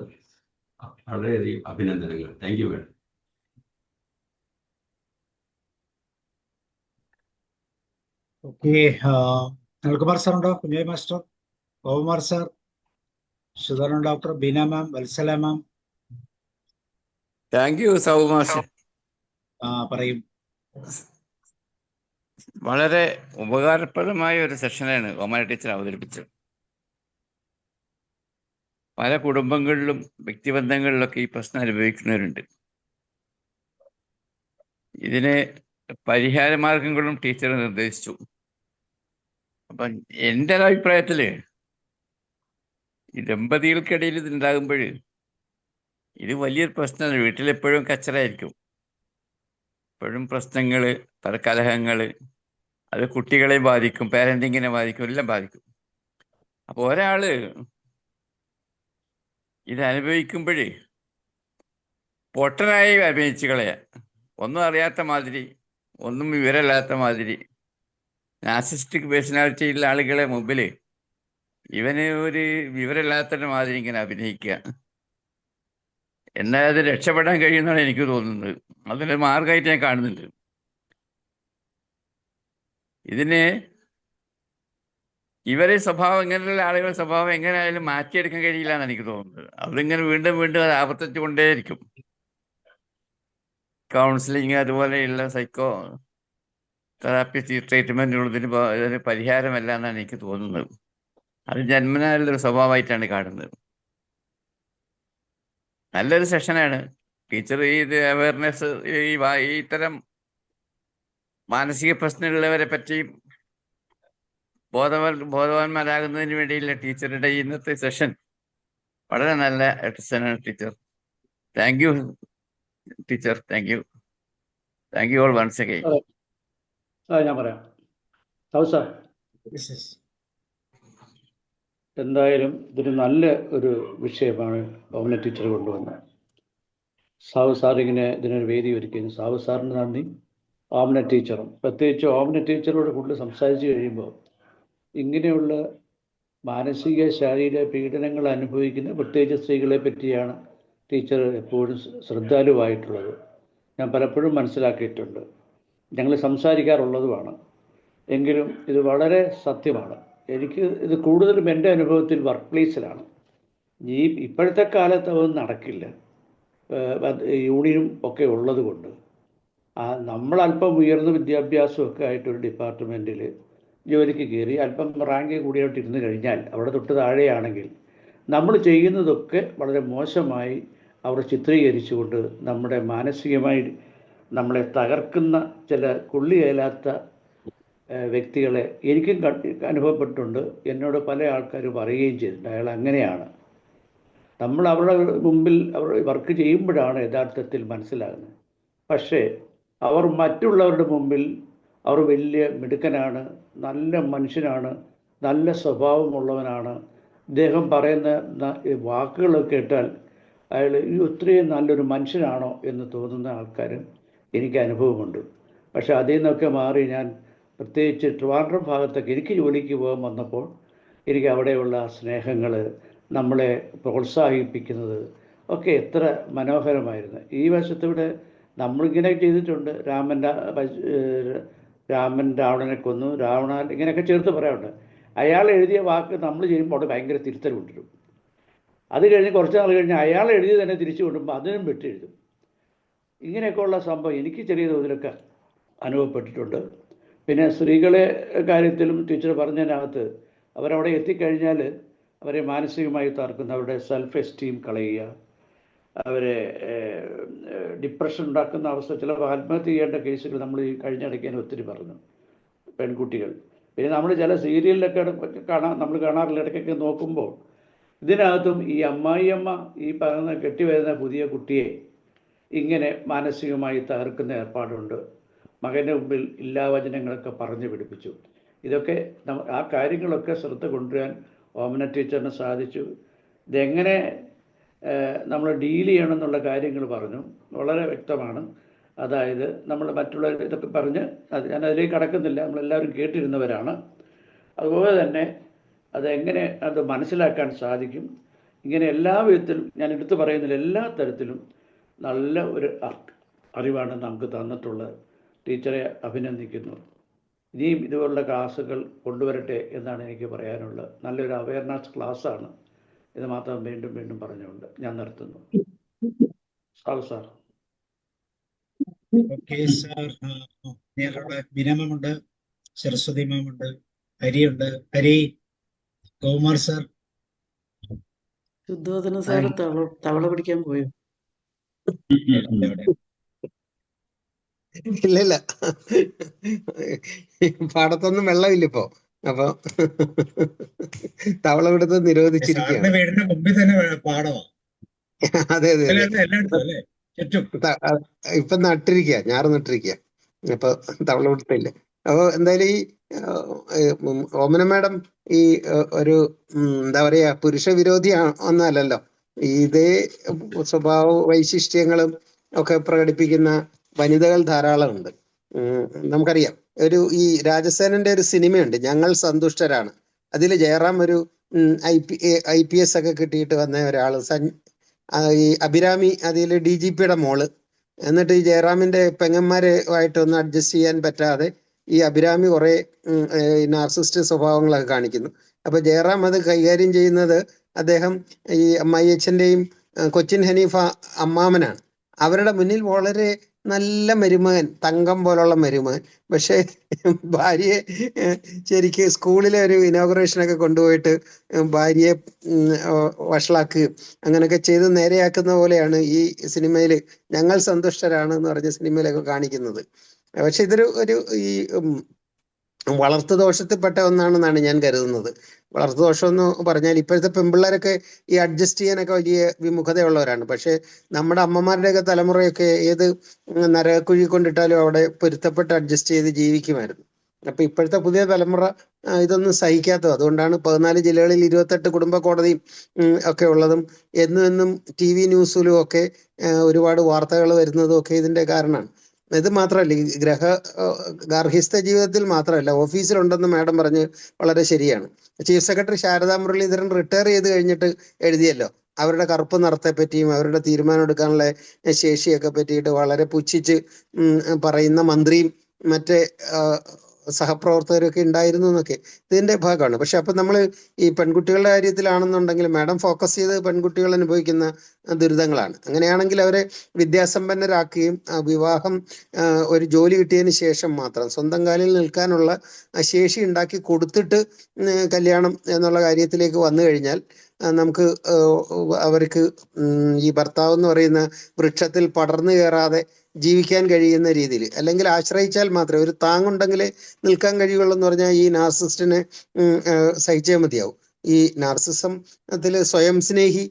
Speaker 6: വളരെയധികം അഭിനന്ദനങ്ങൾ. Thank you madam.
Speaker 1: Okay, Anilkumar sir ഉണ്ടോ? Kunhayi master, Gokumar sir, Sudharan doctor, Beena ma'am, Vatsala ma'am.
Speaker 7: Thank you Sabu master.
Speaker 1: പറയും.
Speaker 7: വളരെ ഉപകാരപ്രദമായ ഒരു സെഷനാണ് ഓമന ടീച്ചർ അവതരിപ്പിച്ചത്. പല കുടുംബങ്ങളിലും വ്യക്തിബന്ധങ്ങളിലൊക്കെ ഈ പ്രശ്നം അനുഭവിക്കുന്നവരുണ്ട്. ഇതിന് പരിഹാര മാർഗങ്ങളും ടീച്ചർ നിർദ്ദേശിച്ചു. അപ്പം എൻ്റെ അഭിപ്രായത്തിൽ ഈ ദമ്പതികൾക്കിടയിൽ ഇതുണ്ടാകുമ്പോൾ ഇത് വലിയൊരു പ്രശ്നമാണ്. വീട്ടിലെപ്പോഴും കച്ചറായിരിക്കും, എപ്പോഴും പ്രശ്നങ്ങൾ, പല കലഹങ്ങൾ. അത് കുട്ടികളെ ബാധിക്കും, പാരൻറ്റിങ്ങിനെ ബാധിക്കും, എല്ലാം ബാധിക്കും. അപ്പോൾ ഒരാൾ ഇത് അനുഭവിക്കുമ്പോൾ പൊട്ടനായി അഭിനയിച്ച് കളയാ, ഒന്നും അറിയാത്ത മാതിരി, ഒന്നും വിവരമില്ലാത്ത മാതിരി, നാർസിസ്റ്റിക് പേഴ്സണാലിറ്റിയുള്ള ആളുകളെ മുമ്പിൽ ഇവന് ഒരു വിവരമില്ലാത്ത മാതിരി ഇങ്ങനെ അഭിനയിക്കുക. എന്നാൽ അത് രക്ഷപ്പെടാൻ കഴിയുമെന്നാണ് എനിക്ക് തോന്നുന്നത്. അതിൻ്റെ മാർഗമായിട്ട് ഞാൻ കാണുന്നുണ്ട്. ഇതിന് ഇവരെ സ്വഭാവം, ഇങ്ങനെയുള്ള ആളുകളുടെ സ്വഭാവം എങ്ങനെയായാലും മാറ്റിയെടുക്കാൻ കഴിയില്ല എന്ന് എനിക്ക് തോന്നുന്നത്. അതിങ്ങനെ വീണ്ടും വീണ്ടും അത് ആവർത്തിച്ചുകൊണ്ടേയിരിക്കും. കൗൺസിലിങ് അതുപോലെയുള്ള സൈക്കോ തെറാപ്പി ട്രീറ്റ്മെൻറ്റുള്ളതിന് പരിഹാരമല്ല എന്നാണ് എനിക്ക് തോന്നുന്നത്. അത് ജന്മനാലുള്ളൊരു സ്വഭാവമായിട്ടാണ് കാണുന്നത്. നല്ലൊരു സെഷനാണ് ടീച്ചർ. ഇത് അവയർനെസ്, ഈ ഇത്തരം മാനസിക പ്രശ്നമുള്ളവരെ പറ്റിയും ബോധവാന്മാരാകുന്നതിന് വേണ്ടിയുള്ള ടീച്ചറുടെ ഇന്നത്തെ സെഷൻ വളരെ നല്ല സെഷനാണ് teacher. Thank you teacher. Thank you. Thank you all once again.
Speaker 8: ഞാൻ പറയാം. സാർ, എന്തായാലും ഇതൊരു നല്ല ഒരു വിഷയമാണ് ഓമന ടീച്ചർ കൊണ്ടുവന്നത്. സാവു സാർ ഇങ്ങനെ ഇതിനൊരു വേദി ഒരുക്കിയത് സാവു സാറിന് നന്ദി. ഓമന ടീച്ചറും പ്രത്യേകിച്ച് ഓമന ടീച്ചറോട് കൂടുതൽ സംസാരിച്ച് കഴിയുമ്പോൾ ഇങ്ങനെയുള്ള മാനസിക ശാരീരിക പീഡനങ്ങൾ അനുഭവിക്കുന്ന പ്രത്യേകിച്ച് സ്ത്രീകളെ പറ്റിയാണ് ടീച്ചർ എപ്പോഴും ശ്രദ്ധാലുവായിട്ടുള്ളത്. ഞാൻ പലപ്പോഴും മനസ്സിലാക്കിയിട്ടുണ്ട്, ഞങ്ങൾ സംസാരിക്കാറുള്ളതുമാണ്. എങ്കിലും ഇത് വളരെ സത്യമാണ്. എനിക്ക് ഇത് കൂടുതലും എൻ്റെ അനുഭവത്തിൽ വർക്ക് പ്ലേസിലാണ്. ഇപ്പോഴത്തെ കാലത്ത് അതൊന്നും നടക്കില്ല, യൂണിയനും ഒക്കെ ഉള്ളത് കൊണ്ട്. നമ്മൾ അല്പം ഉയർന്ന വിദ്യാഭ്യാസമൊക്കെ ആയിട്ടൊരു ഡിപ്പാർട്ട്മെൻറ്റിൽ ജോലിക്ക് കയറി അല്പം റാങ്ക് കൂടിയോട്ട് ഇരുന്ന് കഴിഞ്ഞാൽ, അവിടെ തൊട്ട് താഴെയാണെങ്കിൽ നമ്മൾ ചെയ്യുന്നതൊക്കെ വളരെ മോശമായി അവർ ചിത്രീകരിച്ചുകൊണ്ട് നമ്മുടെ മാനസികമായി നമ്മളെ തകർക്കുന്ന ചില കൊള്ളിയേലാത്ത വ്യക്തികളെ എനിക്കും അനുഭവപ്പെട്ടിട്ടുണ്ട്. എന്നോട് പല ആൾക്കാർ പറയുകയും ചെയ്തിട്ടുണ്ട് അയാൾ അങ്ങനെയാണ്. നമ്മൾ അവരുടെ മുമ്പിൽ അവർ വർക്ക് ചെയ്യുമ്പോഴാണ് യഥാർത്ഥത്തിൽ മനസ്സിലാകുന്നത്. പക്ഷേ അവർ മറ്റുള്ളവരുടെ മുമ്പിൽ അവർ വലിയ മിടുക്കനാണ്, നല്ല മനുഷ്യനാണ്, നല്ല സ്വഭാവമുള്ളവനാണ്. ഇദ്ദേഹം പറയുന്ന വാക്കുകളൊക്കെ കേട്ടാൽ അയാൾ ഈ ഒത്തിരിയും നല്ലൊരു മനുഷ്യനാണോ എന്ന് തോന്നുന്ന ആൾക്കാരും എനിക്ക് അനുഭവമുണ്ട്. പക്ഷെ അതിൽ നിന്നൊക്കെ മാറി ഞാൻ പ്രത്യേകിച്ച് ട്രിവാൻഡ്രം ഭാഗത്തൊക്കെ എനിക്ക് ജോലിക്ക് പോകാൻ വന്നപ്പോൾ എനിക്ക് അവിടെയുള്ള സ്നേഹങ്ങൾ, നമ്മളെ പ്രോത്സാഹിപ്പിക്കുന്നത് ഒക്കെ എത്ര മനോഹരമായിരുന്നു. ഈ വശത്തിവിടെ നമ്മളിങ്ങനെ ചെയ്തിട്ടുണ്ട്. രാമൻ രാവണനെ കൊന്നു, രാവണൻ ഇങ്ങനെയൊക്കെ ചേർത്ത് പറയാറുണ്ട്. അയാൾ എഴുതിയ വാക്ക് നമ്മൾ ചെയ്യുമ്പോൾ അവിടെ ഭയങ്കര തിരുത്തൽ കൊണ്ടിരും. അത് കഴിഞ്ഞ് കുറച്ച് നാൾ കഴിഞ്ഞ് അയാൾ എഴുതി തന്നെ തിരിച്ചു കൊണ്ടുമ്പോൾ അതിനും വെട്ടെഴുതും. ഇങ്ങനെയൊക്കെയുള്ള സംഭവം എനിക്ക് ചെറിയ തോതിലൊക്കെ അനുഭവപ്പെട്ടിട്ടുണ്ട്. പിന്നെ സ്ത്രീകളെ കാര്യത്തിലും ടീച്ചർ പറഞ്ഞതിനകത്ത് അവരവിടെ എത്തിക്കഴിഞ്ഞാൽ അവരെ മാനസികമായി തകർക്കുന്ന, അവരുടെ സെൽഫ് എസ്റ്റീം കളയുക, അവരെ ഡിപ്രഷൻ ഉണ്ടാക്കുന്ന അവസ്ഥ, ചില ആത്മഹത്യ ചെയ്യേണ്ട കേസുകൾ നമ്മൾ ഈ കഴിഞ്ഞിടയ്ക്കാൻ ഒത്തിരി പറഞ്ഞു, പെൺകുട്ടികൾ. പിന്നെ നമ്മൾ ചില സീരിയലിലൊക്കെ നമ്മൾ കാണാറില്ല, ഇടയ്ക്കൊക്കെ നോക്കുമ്പോൾ ഇതിനകത്തും ഈ അമ്മായിയമ്മ ഈ പറയുന്ന കെട്ടിവരുന്ന പുതിയ കുട്ടിയെ ഇങ്ങനെ മാനസികമായി തകർക്കുന്ന ഏർപ്പാടുണ്ട്. മകൻ്റെ മുമ്പിൽ ഇല്ലാവചനങ്ങളൊക്കെ പറഞ്ഞു പിടിപ്പിച്ചു. ഇതൊക്കെ ആ കാര്യങ്ങളൊക്കെ ശ്രദ്ധ കൊണ്ടുവരാൻ ഓമന ടീച്ചറിന് സാധിച്ചു. ഇതെങ്ങനെ നമ്മൾ ഡീൽ ചെയ്യണം എന്നുള്ള കാര്യങ്ങൾ പറഞ്ഞു, വളരെ വ്യക്തമാണ്. അതായത് നമ്മൾ മറ്റുള്ളവർ ഇതൊക്കെ പറഞ്ഞ് ഞാൻ അതിലേക്ക് കടക്കുന്നില്ല, നമ്മളെല്ലാവരും കേട്ടിരുന്നവരാണ്. അതുപോലെ തന്നെ അതെങ്ങനെ അത് മനസ്സിലാക്കാൻ സാധിക്കും, ഇങ്ങനെ എല്ലാ വിധത്തിലും ഞാൻ എടുത്തു പറയുന്നില്ല, എല്ലാ തരത്തിലും നല്ല ഒരു അറിവാണ് നമുക്ക് തന്നിട്ടുള്ളത്. ടീച്ചറെ അഭിനന്ദിക്കുന്നു. ഇനിയും ഇതുപോലുള്ള ക്ലാസ്സുകൾ കൊണ്ടുവരട്ടെ എന്നാണ് എനിക്ക് പറയാനുള്ളത്. നല്ലൊരു അവയർനെസ് ക്ലാസ്സാണ് ഇത്, മാത്രം വീണ്ടും വീണ്ടും പറഞ്ഞുകൊണ്ട് ഞാൻ നിർത്തുന്നു. സാർ.
Speaker 1: Okay sir. ഞങ്ങളുടെ ബിനമുണ്ട്, സരസ്വതി മാമുണ്ട്, ഹരിയുണ്ട്. ഹരി, ഗോകുമാർ സാർ,
Speaker 2: ശുദ്ധോധന സാറ് തവള പിടിക്കാൻ പോയോ?
Speaker 3: ഇല്ല, പാടത്തൊന്നും വെള്ളമില്ല ഇപ്പോ, അപ്പൊ തവള ഇവിടുത്തെ നിരോധിച്ചിരിക്കുകയാണ്.
Speaker 1: വീടിന്റെ മുമ്പിൽ തന്നെ പാടമാ.
Speaker 3: അതെ അതെ അതെ,
Speaker 1: എല്ലായിടത്തും അല്ലേ? ചുറ്റും
Speaker 3: ഇപ്പൊ നട്ടിരിക്കുക, ഞാറ് നട്ടിരിക്കുക, അപ്പൊ തവള ഇവിടുത്തെ. അപ്പൊ എന്തായാലും ഈ ഓമന മാഡം ഈ ഒരു എന്താ പറയാ പുരുഷ വിരോധി ഒന്നും അല്ലല്ലോ. ഇതേ സ്വഭാവ വൈശിഷ്ട്യങ്ങളും ഒക്കെ പ്രകടിപ്പിക്കുന്ന വനിതകൾ ധാരാളം ഉണ്ട്. നമുക്കറിയാം, ഈ രാജസേനന്റെ ഒരു സിനിമയുണ്ട്, ഞങ്ങൾ സന്തുഷ്ടരാണ്. അതിൽ ജയറാം ഒരു IPS ഒക്കെ കിട്ടിയിട്ട് വന്ന ഒരാള്, ഈ അഭിരാമി അതിൽ DGPയുടെ മോള്. എന്നിട്ട് ഈ ജയറാമിന്റെ പെങ്ങന്മാരുമായിട്ടൊന്നും അഡ്ജസ്റ്റ് ചെയ്യാൻ പറ്റാതെ ഈ അഭിരാമി കുറെ നാർസിസ്റ്റ് സ്വഭാവങ്ങളൊക്കെ കാണിക്കുന്നു. അപ്പൊ ജയറാം അത് കൈകാര്യം ചെയ്യുന്നത്, അദ്ദേഹം ഈ അമ്മായിയച്ഛന്റെയും കൊച്ചിൻ ഹനീഫ അമ്മാമനാണ്. അവരുടെ മുന്നിൽ വളരെ നല്ല മരുമകൻ, തങ്കം പോലുള്ള മരുമകൻ. പക്ഷെ ഭാര്യയെ ശരിക്ക് സ്കൂളിലെ ഒരു ഇനോഗ്രേഷനൊക്കെ കൊണ്ടുപോയിട്ട് ഭാര്യയെ വഷളാക്കുകയും അങ്ങനെയൊക്കെ ചെയ്ത് നേരെയാക്കുന്ന പോലെയാണ് ഈ സിനിമയിൽ ഞങ്ങൾ സന്തുഷ്ടരാണ് എന്ന് പറഞ്ഞ സിനിമയിലൊക്കെ കാണിക്കുന്നത്. പക്ഷെ ഇതൊരു ഈ വളർത്തു ദോഷത്തിൽപ്പെട്ട ഒന്നാണെന്നാണ് ഞാൻ കരുതുന്നത്. വളർത്തു ദോഷം എന്ന് പറഞ്ഞാൽ ഇപ്പോഴത്തെ പെൺപിള്ളേരൊക്കെ ഈ അഡ്ജസ്റ്റ് ചെയ്യാനൊക്കെ വലിയ വിമുഖതയുള്ളവരാണ്. പക്ഷെ നമ്മുടെ അമ്മമാരുടെയൊക്കെ തലമുറയൊക്കെ ഏത് നരകുഴി കൊണ്ടിട്ടാലും അവിടെ പൊരുത്തപ്പെട്ട് അഡ്ജസ്റ്റ് ചെയ്ത് ജീവിക്കുമായിരുന്നു. അപ്പൊ ഇപ്പോഴത്തെ പുതിയ തലമുറ ഇതൊന്നും സഹിക്കാത്തത്. അതുകൊണ്ടാണ് 14 ജില്ലകളിൽ 28 കുടുംബ കോടതിയും ഒക്കെ ഉള്ളതും എന്നും TV ന്യൂസിലും ഒക്കെ ഒരുപാട് വാർത്തകൾ വരുന്നതും ഒക്കെ ഇതിന്റെ കാരണമാണ്. ഇത് മാത്രമല്ല, ഈ ഗാർഹിസ്ഥ ജീവിതത്തിൽ മാത്രമല്ല, ഓഫീസിലുണ്ടെന്ന് മാഡം പറഞ്ഞ് വളരെ ശരിയാണ്. Chief secretary Sarada Muraleedharan retire ചെയ്ത് കഴിഞ്ഞിട്ട് എഴുതിയല്ലോ, അവരുടെ കറുപ്പ് നിറത്തെ പറ്റിയും അവരുടെ തീരുമാനം എടുക്കാനുള്ള ശേഷിയൊക്കെ പറ്റിയിട്ട് വളരെ പുച്ഛിച്ച് പറയുന്ന മന്ത്രിയും മറ്റേ സഹപ്രവർത്തകരൊക്കെ ഉണ്ടായിരുന്നു എന്നൊക്കെ ഇതിന്റെ ഭാഗമാണ്. പക്ഷെ അപ്പൊ നമ്മൾ ഈ പെൺകുട്ടികളുടെ കാര്യത്തിലാണെന്നുണ്ടെങ്കിൽ മാഡം ഫോക്കസ് ചെയ്ത് പെൺകുട്ടികൾ അനുഭവിക്കുന്ന ദുരിതങ്ങളാണ്. അങ്ങനെയാണെങ്കിൽ അവരെ വിദ്യാസമ്പന്നരാക്കുകയും വിവാഹം ഒരു ജോലി കിട്ടിയതിന് ശേഷം മാത്രം സ്വന്തം കാലിൽ നിൽക്കാനുള്ള ശേഷി ഉണ്ടാക്കി കൊടുത്തിട്ട് കല്യാണം എന്നുള്ള കാര്യത്തിലേക്ക് വന്നു കഴിഞ്ഞാൽ നമുക്ക് അവർക്ക് ഈ ഭർത്താവ് എന്ന് പറയുന്ന വൃക്ഷത്തിൽ പടർന്നു കയറാതെ ജീവിക്കാൻ കഴിയുന്ന രീതിയിൽ, അല്ലെങ്കിൽ ആശ്രയിച്ചാൽ മാത്രമേ, ഒരു താങ്ങുണ്ടെങ്കിലേ നിൽക്കാൻ കഴിയുള്ളൂ എന്ന് പറഞ്ഞാൽ ഈ നാർസിസ്റ്റിനെ സഹിച്ചേ മതിയാവും. ഈ നാർസിസത്തിൽ സ്വയം സ്നേഹി,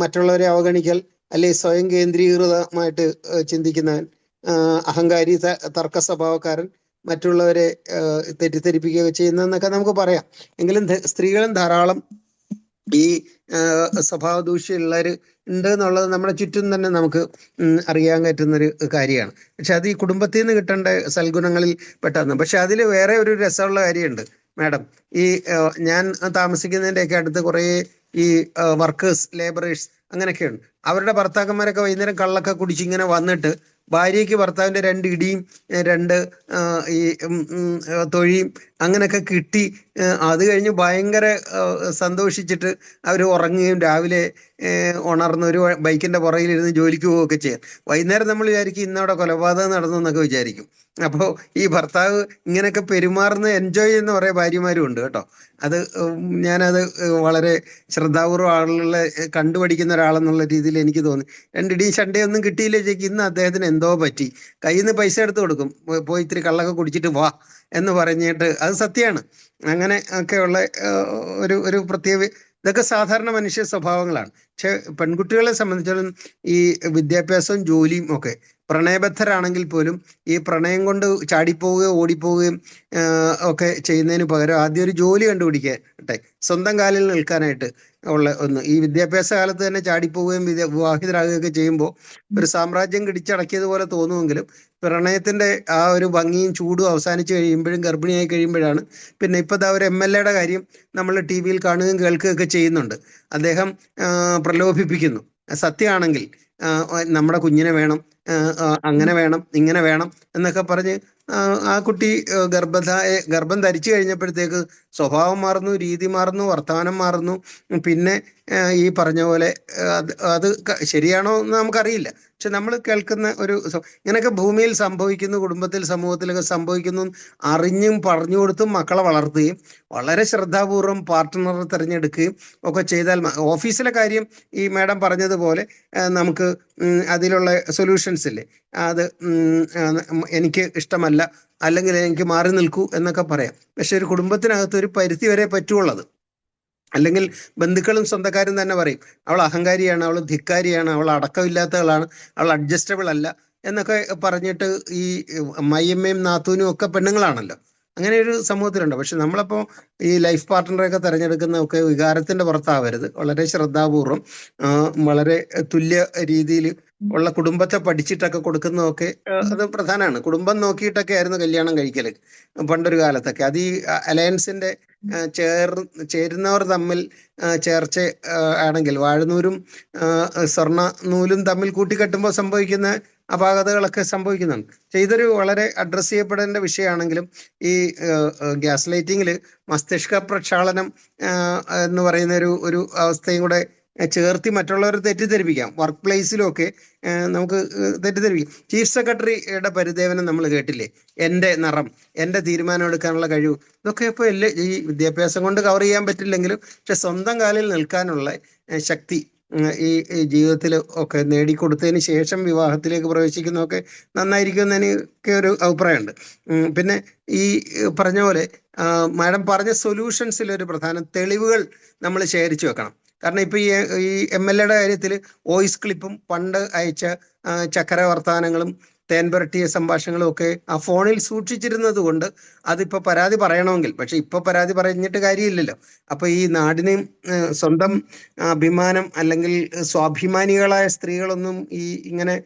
Speaker 3: മറ്റുള്ളവരെ അവഗണിക്കൽ, അല്ലെങ്കിൽ സ്വയം കേന്ദ്രീകൃതമായിട്ട് ചിന്തിക്കുന്നവൻ, അഹങ്കാരി, തർക്ക സ്വഭാവക്കാരൻ, മറ്റുള്ളവരെ തെറ്റിദ്ധരിപ്പിക്കുകയൊക്കെ ചെയ്യുന്നതെന്നൊക്കെ നമുക്ക് പറയാം. എങ്കിലും സ്ത്രീകളും ധാരാളം ഈ സ്വഭാവ ദൂഷ്യമുള്ളവർ ഉണ്ട് എന്നുള്ളത് നമ്മുടെ ചുറ്റും തന്നെ നമുക്ക് അറിയാൻ പറ്റുന്നൊരു കാര്യമാണ്. പക്ഷെ അത് ഈ കുടുംബത്തിൽ നിന്ന് കിട്ടേണ്ട സൽഗുണങ്ങളിൽ പെട്ടെന്ന്. പക്ഷെ അതിൽ വേറെ ഒരു രസമുള്ള കാര്യമുണ്ട് മാഡം. ഈ ഞാൻ താമസിക്കുന്നതിൻ്റെയൊക്കെ അടുത്ത് കുറേ ഈ വർക്കേഴ്സ്, ലേബറേഴ്സ് അങ്ങനെയൊക്കെയുണ്ട്. അവരുടെ ഭർത്താക്കന്മാരൊക്കെ വൈകുന്നേരം കള്ളൊക്കെ കുടിച്ചിങ്ങനെ വന്നിട്ട് ഭാര്യയ്ക്ക് ഭർത്താവിൻ്റെ 2 ഇടിയും 2 ഈ തൊഴിയും അങ്ങനെയൊക്കെ കിട്ടി അത് കഴിഞ്ഞ് ഭയങ്കര സന്തോഷിച്ചിട്ട് അവർ ഉറങ്ങുകയും രാവിലെ ഉണർന്ന് ഒരു ബൈക്കിൻ്റെ പുറകിലിരുന്ന് ജോലിക്ക് പോവുകയൊക്കെ ചെയ്യാം. വൈകുന്നേരം നമ്മൾ വിചാരിക്കും ഇന്നവിടെ കൊലപാതകം നടന്നു എന്നൊക്കെ വിചാരിക്കും. അപ്പോൾ ഈ ഭർത്താവ് ഇങ്ങനെയൊക്കെ പെരുമാറുന്ന എൻജോയ് ചെയ്യുന്ന കുറേ ഭാര്യമാരും ഉണ്ട് കേട്ടോ. അത് ഞാനത് വളരെ ശ്രദ്ധാപൂർവ്വം ആളുകളെ കണ്ടുപഠിക്കുന്ന ഒരാളെന്നുള്ള രീതിയിൽ എനിക്ക് തോന്നി. 2 ഇടിയും ചണ്ടയൊന്നും കിട്ടിയില്ലേ ചേച്ചി, ഇന്ന് അദ്ദേഹത്തിന് എന്തോ പറ്റി, കയ്യിൽ നിന്ന് പൈസ എടുത്ത് കൊടുക്കും, പോയി ഇത്തിരി കള്ളൊക്കെ കുടിച്ചിട്ട് വാ എന്ന് പറഞ്ഞിട്ട്. അത് സത്യമാണ്. അങ്ങനെ ഒക്കെയുള്ള ഒരു പ്രത്യേക, ഇതൊക്കെ സാധാരണ മനുഷ്യ സ്വഭാവങ്ങളാണ്. പക്ഷെ പെൺകുട്ടികളെ സംബന്ധിച്ചിടത്തോളം ഈ വിദ്യാഭ്യാസവും ജോലിയും ഒക്കെ, പ്രണയബദ്ധരാണെങ്കിൽ പോലും ഈ പ്രണയം കൊണ്ട് ചാടിപ്പോവുകയോ ഓടിപ്പോവുകയും ഒക്കെ ചെയ്യുന്നതിന് പകരം ആദ്യം ഒരു ജോലി കണ്ടുപിടിക്കട്ടെ, സ്വന്തം കാലിൽ നിൽക്കാനായിട്ട് ഉള്ള ഒന്ന്. ഈ വിദ്യാഭ്യാസ കാലത്ത് തന്നെ ചാടിപ്പോവുകയും വിവാഹിതരാകുകയൊക്കെ ചെയ്യുമ്പോൾ ഒരു സാമ്രാജ്യം കിടിച്ചടക്കിയതുപോലെ തോന്നുമെങ്കിലും പ്രണയത്തിന്റെ ആ ഒരു ഭംഗിയും ചൂടും അവസാനിച്ച് കഴിയുമ്പോഴും, ഗർഭിണിയായി കഴിയുമ്പോഴാണ് പിന്നെ ഇപ്പം ഒരു MLA കാര്യം നമ്മൾ TV കാണുകയും കേൾക്കുകയൊക്കെ ചെയ്യുന്നുണ്ട്. അദ്ദേഹം പ്രലോഭിപ്പിക്കുന്നു. സത്യമാണെങ്കിൽ നമ്മുടെ കുഞ്ഞിനെ വേണം, അങ്ങനെ വേണം, ഇങ്ങനെ വേണം എന്നൊക്കെ പറഞ്ഞ് ആ കുട്ടി ഗർഭം ധരിച്ചു കഴിഞ്ഞപ്പോഴത്തേക്ക് സ്വഭാവം മാറുന്നു, രീതി മാറുന്നു, വർത്തമാനം മാറുന്നു. പിന്നെ ഈ പറഞ്ഞ പോലെ അത് ശരിയാണോ എന്ന് നമുക്കറിയില്ല. പക്ഷെ നമ്മൾ കേൾക്കുന്ന ഇങ്ങനെയൊക്കെ ഭൂമിയിൽ സംഭവിക്കുന്നു, കുടുംബത്തിൽ സമൂഹത്തിലൊക്കെ സംഭവിക്കുന്നു അറിഞ്ഞും പറഞ്ഞു കൊടുത്തും മക്കളെ വളർത്തുകയും വളരെ ശ്രദ്ധാപൂർവം പാർട്ട്ണറെ തിരഞ്ഞെടുക്കുകയും ഒക്കെ ചെയ്താൽ, ഓഫീസിലെ കാര്യം ഈ മാഡം പറഞ്ഞതുപോലെ നമുക്ക് അതിലുള്ള സൊല്യൂഷൻസ് ഇല്ലേ, അത് എനിക്ക് ഇഷ്ടമല്ല, അല്ലെങ്കിൽ എനിക്ക് മാറി നിൽക്കൂ എന്നൊക്കെ പറയാം. പക്ഷെ ഒരു കുടുംബത്തിനകത്ത് ഒരു പരിധി വരെ പറ്റുള്ളത്. അല്ലെങ്കിൽ ബന്ധുക്കളും സ്വന്തക്കാരും തന്നെ പറയും അവൾ അഹങ്കാരിയാണ്, അവൾ ധിക്കാരിയാണ്, അവൾ അടക്കമില്ലാത്തവളാണ്, അവൾ അഡ്ജസ്റ്റബിൾ അല്ല എന്നൊക്കെ പറഞ്ഞിട്ട് ഈ മയ്യമ്മയും നാത്തൂനും ഒക്കെ പെണ്ണുങ്ങളാണല്ലോ. അങ്ങനെ ഒരു സമൂഹത്തിലുണ്ട്. പക്ഷെ നമ്മളപ്പോൾ ഈ ലൈഫ് പാർട്ട്ണറെയൊക്കെ തിരഞ്ഞെടുക്കുന്നതൊക്കെ വികാരത്തിന്റെ പുറത്താവരുത്, വളരെ ശ്രദ്ധാപൂർവം വളരെ തുല്യ രീതിയിൽ ഉള്ള കുടുംബത്തെ പഠിച്ചിട്ടൊക്കെ കൊടുക്കുന്നതൊക്കെ അത് പ്രധാനമാണ്. കുടുംബം നോക്കിയിട്ടൊക്കെ ആയിരുന്നു കല്യാണം കഴിക്കല് പണ്ടൊരു കാലത്തൊക്കെ. അത് ഈ അലയൻസിന്റെ ചേരുന്നവർ തമ്മിൽ ചേർച്ച ആണെങ്കിൽ വാഴനൂരും സ്വർണ്ണ നൂലും തമ്മിൽ കൂട്ടിക്കെട്ടുമ്പോൾ സംഭവിക്കുന്ന അപാകതകളൊക്കെ സംഭവിക്കുന്നുണ്ട്. പക്ഷെ ഇതൊരു വളരെ അഡ്രസ്സ് ചെയ്യപ്പെടേണ്ട വിഷയമാണെങ്കിലും ഈ ഗ്യാസ് ലൈറ്റിങ്ങിൽ മസ്തിഷ്ക പ്രക്ഷാളനം എന്ന് പറയുന്ന ഒരു അവസ്ഥയും കൂടെ ചേർത്തി മറ്റുള്ളവരെ തെറ്റിദ്ധരിപ്പിക്കാം. വർക്ക് പ്ലേസിലൊക്കെ നമുക്ക് തെറ്റിദ്ധരിപ്പിക്കാം. ചീഫ് സെക്രട്ടറിയുടെ പരിദേവനം നമ്മൾ കേട്ടില്ലേ, എൻ്റെ നിറം, എൻ്റെ തീരുമാനം എടുക്കാനുള്ള കഴിവ്, ഇതൊക്കെ ഇപ്പോൾ ഈ വിദ്യാഭ്യാസം കൊണ്ട് കവർ ചെയ്യാൻ പറ്റില്ലെങ്കിലും പക്ഷെ സ്വന്തം കാലിൽ നിൽക്കാനുള്ള ശക്തി ഈ ജീവിതത്തിൽ ഒക്കെ നേടിക്കൊടുത്തതിന് ശേഷം വിവാഹത്തിലേക്ക് പ്രവേശിക്കുന്നതൊക്കെ നന്നായിരിക്കും എന്ന് എനിക്ക് ഒരു അഭിപ്രായമുണ്ട്. പിന്നെ ഈ പറഞ്ഞ പോലെ മാഡം പറഞ്ഞ സൊല്യൂഷൻസിൽ ഒരു പ്രധാന തെളിവുകൾ നമ്മൾ ശേഖരിച്ചു വെക്കണം. കാരണം ഇപ്പൊ ഈ MLA കാര്യത്തിൽ വോയിസ് ക്ലിപ്പും പണ്ട് അയച്ച ചക്കര വർത്തമാനങ്ങളും തേൻ പുരട്ടിയ സംഭാഷണങ്ങളും ഒക്കെ ആ ഫോണിൽ സൂക്ഷിച്ചിരുന്നത് കൊണ്ട് അതിപ്പോ പരാതി പറയണമെങ്കിൽ, പക്ഷെ ഇപ്പൊ പരാതി പറഞ്ഞിട്ട് കാര്യമില്ലല്ലോ. അപ്പൊ ഈ നാടിന് സ്വന്തം അഭിമാനം അല്ലെങ്കിൽ സ്വാഭിമാനികളായ സ്ത്രീകളൊന്നും ഇങ്ങനെ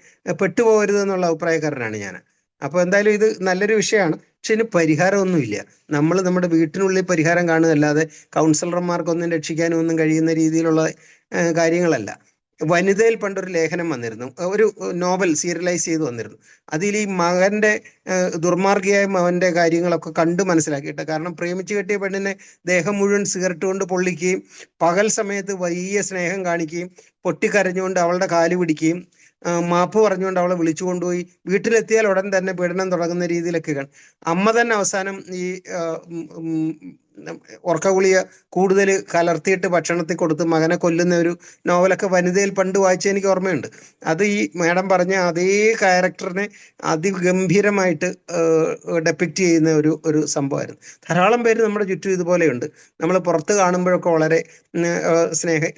Speaker 3: പെട്ടുപോകരുത് എന്നുള്ള അഭിപ്രായക്കാരനാണ് ഞാൻ. അപ്പൊ എന്തായാലും ഇത് നല്ലൊരു വിഷയമാണ്. പക്ഷെ ഇതിന് പരിഹാരമൊന്നുമില്ല. നമ്മൾ നമ്മുടെ വീട്ടിനുള്ളിൽ പരിഹാരം കാണുകയല്ലാതെ കൗൺസിലർമാർക്കൊന്നും രക്ഷിക്കാനും ഒന്നും കഴിയുന്ന രീതിയിലുള്ള കാര്യങ്ങളല്ല. വനിതയിൽ പണ്ടൊരു ലേഖനം വന്നിരുന്നു, ഒരു നോവൽ സീരിയലൈസ് ചെയ്ത് വന്നിരുന്നു. അതിൽ ഈ മകന്റെ ദുർമാർഗിയായ മകന്റെ കാര്യങ്ങളൊക്കെ കണ്ട് മനസ്സിലാക്കിയിട്ട്, കാരണം പ്രേമിച്ചു കെട്ടിയ പെണ്ണിനെ ദേഹം മുഴുവൻ സിഗരറ്റ് കൊണ്ട് പൊള്ളിക്കുകയും പകൽ സമയത്ത് വലിയ സ്നേഹം കാണിക്കുകയും പൊട്ടിക്കരഞ്ഞുകൊണ്ട് അവളുടെ കാല് പിടിക്കുകയും മാപ്പ് പറഞ്ഞുകൊണ്ട് അവളെ വിളിച്ചു കൊണ്ടുപോയി വീട്ടിലെത്തിയാൽ ഉടൻ തന്നെ പീഡനം തുടങ്ങുന്ന രീതിയിലൊക്കെ കാണും. അമ്മ തന്നെ അവസാനം ഈ ഉറക്കഗുളിക കൂടുതൽ കലർത്തിയിട്ട് ഭക്ഷണത്തിൽ കൊടുത്ത് മകനെ കൊല്ലുന്ന ഒരു നോവലൊക്കെ വനിതയിൽ പണ്ട് വായിച്ച എനിക്ക് ഓർമ്മയുണ്ട്. അത് ഈ മാഡം പറഞ്ഞ അതേ ക്യാരക്ടറിനെ അതിഗംഭീരമായിട്ട് ഡെപ്പിക്റ്റ് ചെയ്യുന്ന ഒരു സംഭവമായിരുന്നു. ധാരാളം പേര് നമ്മുടെ ചുറ്റും ഇതുപോലെയുണ്ട്. നമ്മൾ പുറത്ത് കാണുമ്പോഴൊക്കെ വളരെ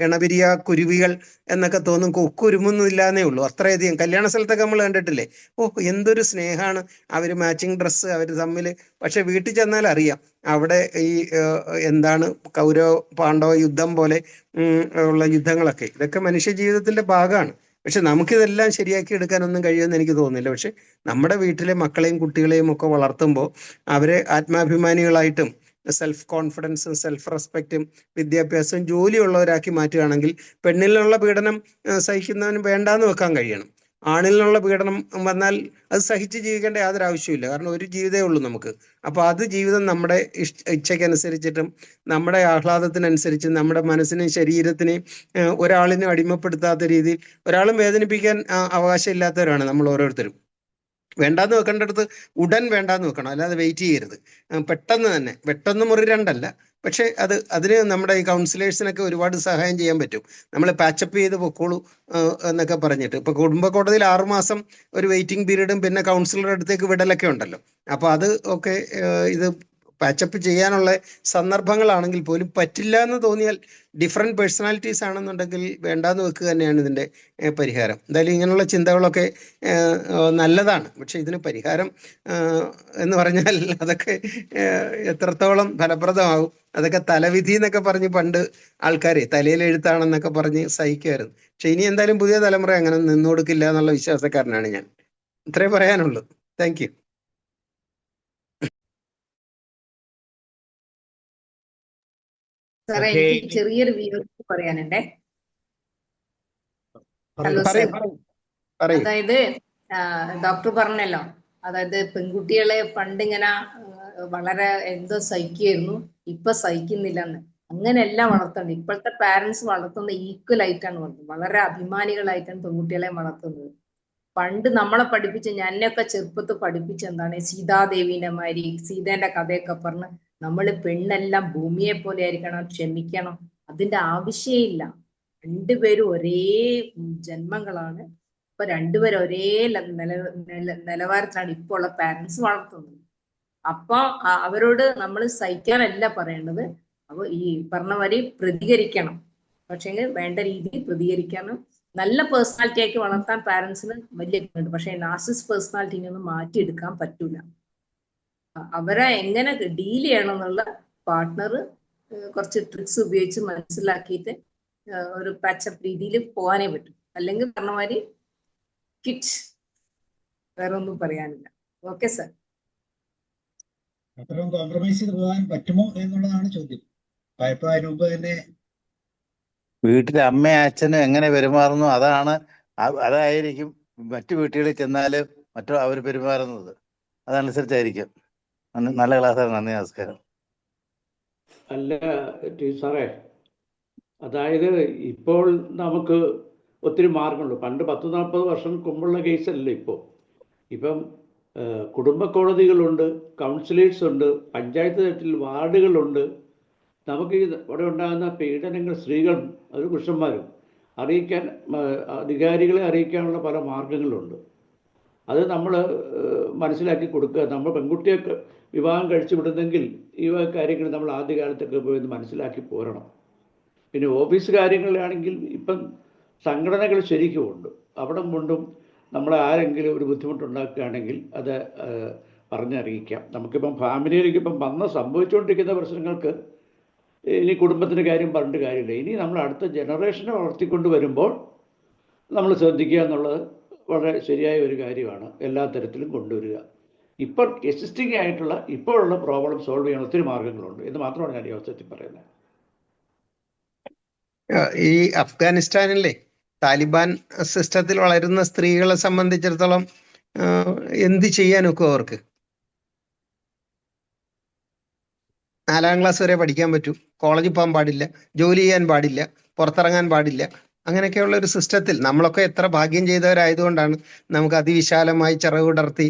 Speaker 3: ഇണപിരിയ കുരുവികൾ എന്നൊക്കെ തോന്നും, കൊക്കുരുമൊന്നുമില്ലാന്നേ ഉള്ളൂ. അത്രയധികം കല്യാണ സ്ഥലത്തൊക്കെ നമ്മൾ കണ്ടിട്ടില്ലേ, എന്തൊരു സ്നേഹമാണ്, അവർ മാച്ചിങ് ഡ്രസ്സ് അവർ തമ്മിൽ. പക്ഷെ വീട്ടിൽ ചെന്നാൽ അറിയാം അവിടെ ഈ എന്താണ് കൗരവ പാണ്ഡവ യുദ്ധം പോലെ ഉള്ള യുദ്ധങ്ങളൊക്കെ. ഇതൊക്കെ മനുഷ്യ ജീവിതത്തിന്റെ ഭാഗമാണ്. പക്ഷെ നമുക്കിതെല്ലാം ശരിയാക്കി എടുക്കാനൊന്നും കഴിയുമെന്ന് എനിക്ക് തോന്നുന്നില്ല. പക്ഷെ നമ്മുടെ വീട്ടിലെ മക്കളെയും കുട്ടികളെയും ഒക്കെ വളർത്തുമ്പോൾ അവരെ ആത്മാഭിമാനികളായിട്ടും സെൽഫ് കോൺഫിഡൻസും സെൽഫ് റെസ്പെക്റ്റും വിദ്യാഭ്യാസവും ജോലിയുള്ളവരാക്കി മാറ്റുകയാണെങ്കിൽ പെണ്ണിലുള്ള പീഡനം സഹിക്കുന്നവന് വേണ്ടാന്ന് വെക്കാൻ കഴിയണം. ആണിലുള്ള പീഡനം വന്നാൽ അത് സഹിച്ച് ജീവിക്കേണ്ട യാതൊരു ആവശ്യമില്ല, കാരണം ഒരു ജീവിതമേ ഉള്ളൂ നമുക്ക്. അപ്പോൾ അത് ജീവിതം നമ്മുടെ ഇച്ഛയ്ക്കനുസരിച്ചിട്ടും നമ്മുടെ ആഹ്ലാദത്തിനനുസരിച്ചും നമ്മുടെ മനസ്സിനെയും ശരീരത്തിനെയും ഒരാളിനും അടിമപ്പെടുത്താത്ത രീതിയിൽ ഒരാളും വേദനിപ്പിക്കാൻ അവകാശമില്ലാത്തവരാണ് നമ്മൾ ഓരോരുത്തരും. വേണ്ടാന്ന് വെക്കേണ്ടടുത്ത് ഉടൻ വേണ്ടാന്ന് വെക്കണം, അല്ലാതെ വെയിറ്റ് ചെയ്യരുത്. പെട്ടെന്ന് തന്നെ, പെട്ടെന്ന് മുറി രണ്ടല്ല. പക്ഷെ അതിന് നമ്മുടെ ഈ കൗൺസിലേഴ്സിനൊക്കെ ഒരുപാട് സഹായം ചെയ്യാൻ പറ്റും. നമ്മൾ പാച്ചപ്പ് ചെയ്ത് പൊക്കോളൂ എന്നൊക്കെ പറഞ്ഞിട്ട്. ഇപ്പൊ കുടുംബ കോടതിയിൽ 6 മാസം ഒരു വെയിറ്റിംഗ് പീരീഡും പിന്നെ കൗൺസിലറുടെ അടുത്തേക്ക് വിടലൊക്കെ ഉണ്ടല്ലോ. അപ്പൊ അത് ഒക്കെ ഇത് പാച്ചപ്പ് ചെയ്യാനുള്ള സന്ദർഭങ്ങളാണെങ്കിൽ പോലും പറ്റില്ല എന്ന് തോന്നിയാൽ ഡിഫറെൻറ്റ് പേഴ്സണാലിറ്റീസ് ആണെന്നുണ്ടെങ്കിൽ വേണ്ടാന്ന് വെക്കുക തന്നെയാണ് ഇതിൻ്റെ പരിഹാരം. എന്തായാലും ഇങ്ങനെയുള്ള ചിന്തകളൊക്കെ നല്ലതാണ്. പക്ഷെ ഇതിന് പരിഹാരം എന്ന് പറഞ്ഞാൽ അതൊക്കെ എത്രത്തോളം ഫലപ്രദമാകും, അതൊക്കെ തലവിധി എന്നൊക്കെ പറഞ്ഞ് പണ്ട് ആൾക്കാരെ തലയിൽ എഴുത്താണെന്നൊക്കെ പറഞ്ഞ് സഹിക്കുമായിരുന്നു. പക്ഷെ ഇനി എന്തായാലും പുതിയ തലമുറ അങ്ങനെ നിന്നു കൊടുക്കില്ല എന്നുള്ള വിശ്വാസക്കാരനാണ് ഞാൻ. ഇത്രേ പറയാനുള്ളൂ. Thank you.
Speaker 4: സാറേ, എനിക്ക് ചെറിയൊരു വിയോജിപ്പ് പറയാനുണ്ടേ. Hello sir. അതായത് ഡോക്ടർ പറഞ്ഞല്ലോ, അതായത് പെൺകുട്ടികളെ പണ്ടിങ്ങനെ വളരെ എന്തോ സഹിക്കുമായിരുന്നു, ഇപ്പൊ സഹിക്കുന്നില്ലെന്ന്. അങ്ങനെയല്ല വളർത്തുന്നത്. ഇപ്പോഴത്തെ പാരന്റ്സ് വളർത്തുന്ന ഈക്വൽ ആയിട്ടാണ് വളർത്തുന്നത്. വളരെ അഭിമാനികളായിട്ടാണ് പെൺകുട്ടികളെ വളർത്തുന്നത്. പണ്ട് നമ്മളെ പഠിപ്പിച്ച, ഞാനൊക്കെ ചെറുപ്പത്ത് പഠിപ്പിച്ച എന്താണ്, സീതാദേവിന്റെ മാതിരി സീതേന്റെ കഥയൊക്കെ പറഞ്ഞ് നമ്മൾ പെണ്ണെല്ലാം ഭൂമിയെ പോലെ ആയിരിക്കണം, ക്ഷമിക്കണം. അതിന്റെ ആവശ്യമില്ല. രണ്ടുപേരും ഒരേ ജന്മങ്ങളാണ്. ഇപ്പൊ രണ്ടുപേരും ഒരേ നിലവാരത്തിലാണ് ഇപ്പോൾ ഉള്ള പാരന്റ്സ് വളർത്തുന്നത്. അപ്പൊ അവരോട് നമ്മൾ സഹിക്കാനല്ല പറയേണ്ടത്. അപ്പൊ ഈ പറഞ്ഞ മാതിരി പ്രതികരിക്കണം, പക്ഷെങ്കിൽ വേണ്ട രീതിയിൽ പ്രതികരിക്കണം. നല്ല പേഴ്സണാലിറ്റി ആക്കി വളർത്താൻ പാരന്റ്സിന് വലിയ ഉണ്ട്. പക്ഷെ നാർസിസ്റ്റ് പേഴ്സണാലിറ്റിനെ ഒന്നും മാറ്റിയെടുക്കാൻ പറ്റൂല. അവരെ എങ്ങനെ ഡീൽ ചെയ്യണം എന്നുള്ള പാർട്ട്ണർ കുറച്ച് ട്രിക്സ് ഉപയോഗിച്ച് മനസ്സിലാക്കിയിട്ട് ഒരു പാച്ചപ്പ് രീതിയിൽ പോകാനേ പറ്റും. അല്ലെങ്കിൽ പറഞ്ഞ മാതിരി കിറ്റ്, വേറെ ഒന്നും പറയാനില്ല. Okay sir.
Speaker 1: അത്രയും കോംപ്രമൈസ് ചെയ്ത് പോകാൻ പറ്റുമോ എന്നുള്ളതാണ് ചോദ്യം. ഇപ്പൊ അതിന് മുമ്പ് തന്നെ
Speaker 9: വീട്ടിലെ അമ്മയും അച്ഛനും എങ്ങനെ പെരുമാറുന്നു അതായിരിക്കും മറ്റു വീട്ടുകളിൽ ചെന്നാല് അവർ പെരുമാറുന്നത്. അതനുസരിച്ചായിരിക്കും. നല്ല ക്ലാസ്സാണ്. നന്ദി, നമസ്കാരം.
Speaker 8: അല്ല സാറേ, അതായത് ഇപ്പോൾ നമുക്ക് ഒത്തിരി മാർഗമുണ്ട്. പണ്ട് 10-40 വർഷം മുമ്പുള്ള കേസല്ല ഇപ്പോൾ. ഇപ്പം കുടുംബ കോടതികളുണ്ട്, കൗൺസിലേഴ്സ് ഉണ്ട്, പഞ്ചായത്ത് തലത്തിൽ വാർഡുകളുണ്ട്. നമുക്ക് ഇവിടെ ഉണ്ടാകുന്ന പീഡനങ്ങൾ സ്ത്രീകളും അത് പുരുഷന്മാരും അറിയിക്കാൻ, അധികാരികളെ അറിയിക്കാനുള്ള പല മാർഗങ്ങളുണ്ട്. അത് നമ്മൾ മനസ്സിലാക്കി കൊടുക്കുക. നമ്മൾ പെൺകുട്ടിയൊക്കെ വിവാഹം കഴിച്ചു വിടുന്നെങ്കിൽ ഈ കാര്യങ്ങൾ നമ്മൾ ആദ്യകാലത്തൊക്കെ പോയി മനസ്സിലാക്കി പോരണം. പിന്നെ ഓഫീസ് കാര്യങ്ങളിലാണെങ്കിൽ ഇപ്പം സംഘടനകൾ ശരിക്കുമുണ്ട്. അവിടെ കൊണ്ടും നമ്മളെ ആരെങ്കിലും ഒരു ബുദ്ധിമുട്ടുണ്ടാക്കുകയാണെങ്കിൽ അത് പറഞ്ഞറിയിക്കാം. നമുക്കിപ്പം ഫാമിലിയിലേക്ക് ഇപ്പം സംഭവിച്ചുകൊണ്ടിരിക്കുന്ന പ്രശ്നങ്ങൾക്ക് ഇനി കുടുംബത്തിൻ്റെ കാര്യം പറഞ്ഞിട്ട് കാര്യമില്ല. ഇനി നമ്മൾ അടുത്ത ജനറേഷനെ വളർത്തിക്കൊണ്ട് വരുമ്പോൾ നമ്മൾ ശ്രദ്ധിക്കുക എന്നുള്ളത് വളരെ ശരിയായ ഒരു കാര്യമാണ്. എല്ലാ തരത്തിലും കൊണ്ടുവരിക. ഇപ്പോൾ എക്സിസ്റ്റിംഗ് ആയിട്ടുള്ള ഇപ്പോഴുള്ള പ്രോബ്ലം സോൾവ് ചെയ്യാൻ ഒത്തിരി മാർഗങ്ങളുണ്ട് എന്ന് മാത്രമാണ് ഞാൻ ഈ അവസരത്തിൽ പറയുന്നത്.
Speaker 3: ഈ അഫ്ഗാനിസ്ഥാനിലെ താലിബാൻ സിസ്റ്റത്തിൽ വളരുന്ന സ്ത്രീകളെ സംബന്ധിച്ചിടത്തോളം എന്ത് ചെയ്യാനൊക്കെ അവർക്ക് 4ാം ക്ലാസ് വരെ പഠിക്കാൻ പറ്റൂ, കോളേജിൽ പോകാൻ പാടില്ല, ജോലി ചെയ്യാൻ പാടില്ല, പുറത്തിറങ്ങാൻ പാടില്ല. അങ്ങനെയൊക്കെയുള്ള ഒരു സിസ്റ്റത്തിൽ നമ്മളൊക്കെ എത്ര ഭാഗ്യം ചെയ്തവരായതുകൊണ്ടാണ് നമുക്ക് അതിവിശാലമായി ചിറകുടർത്തി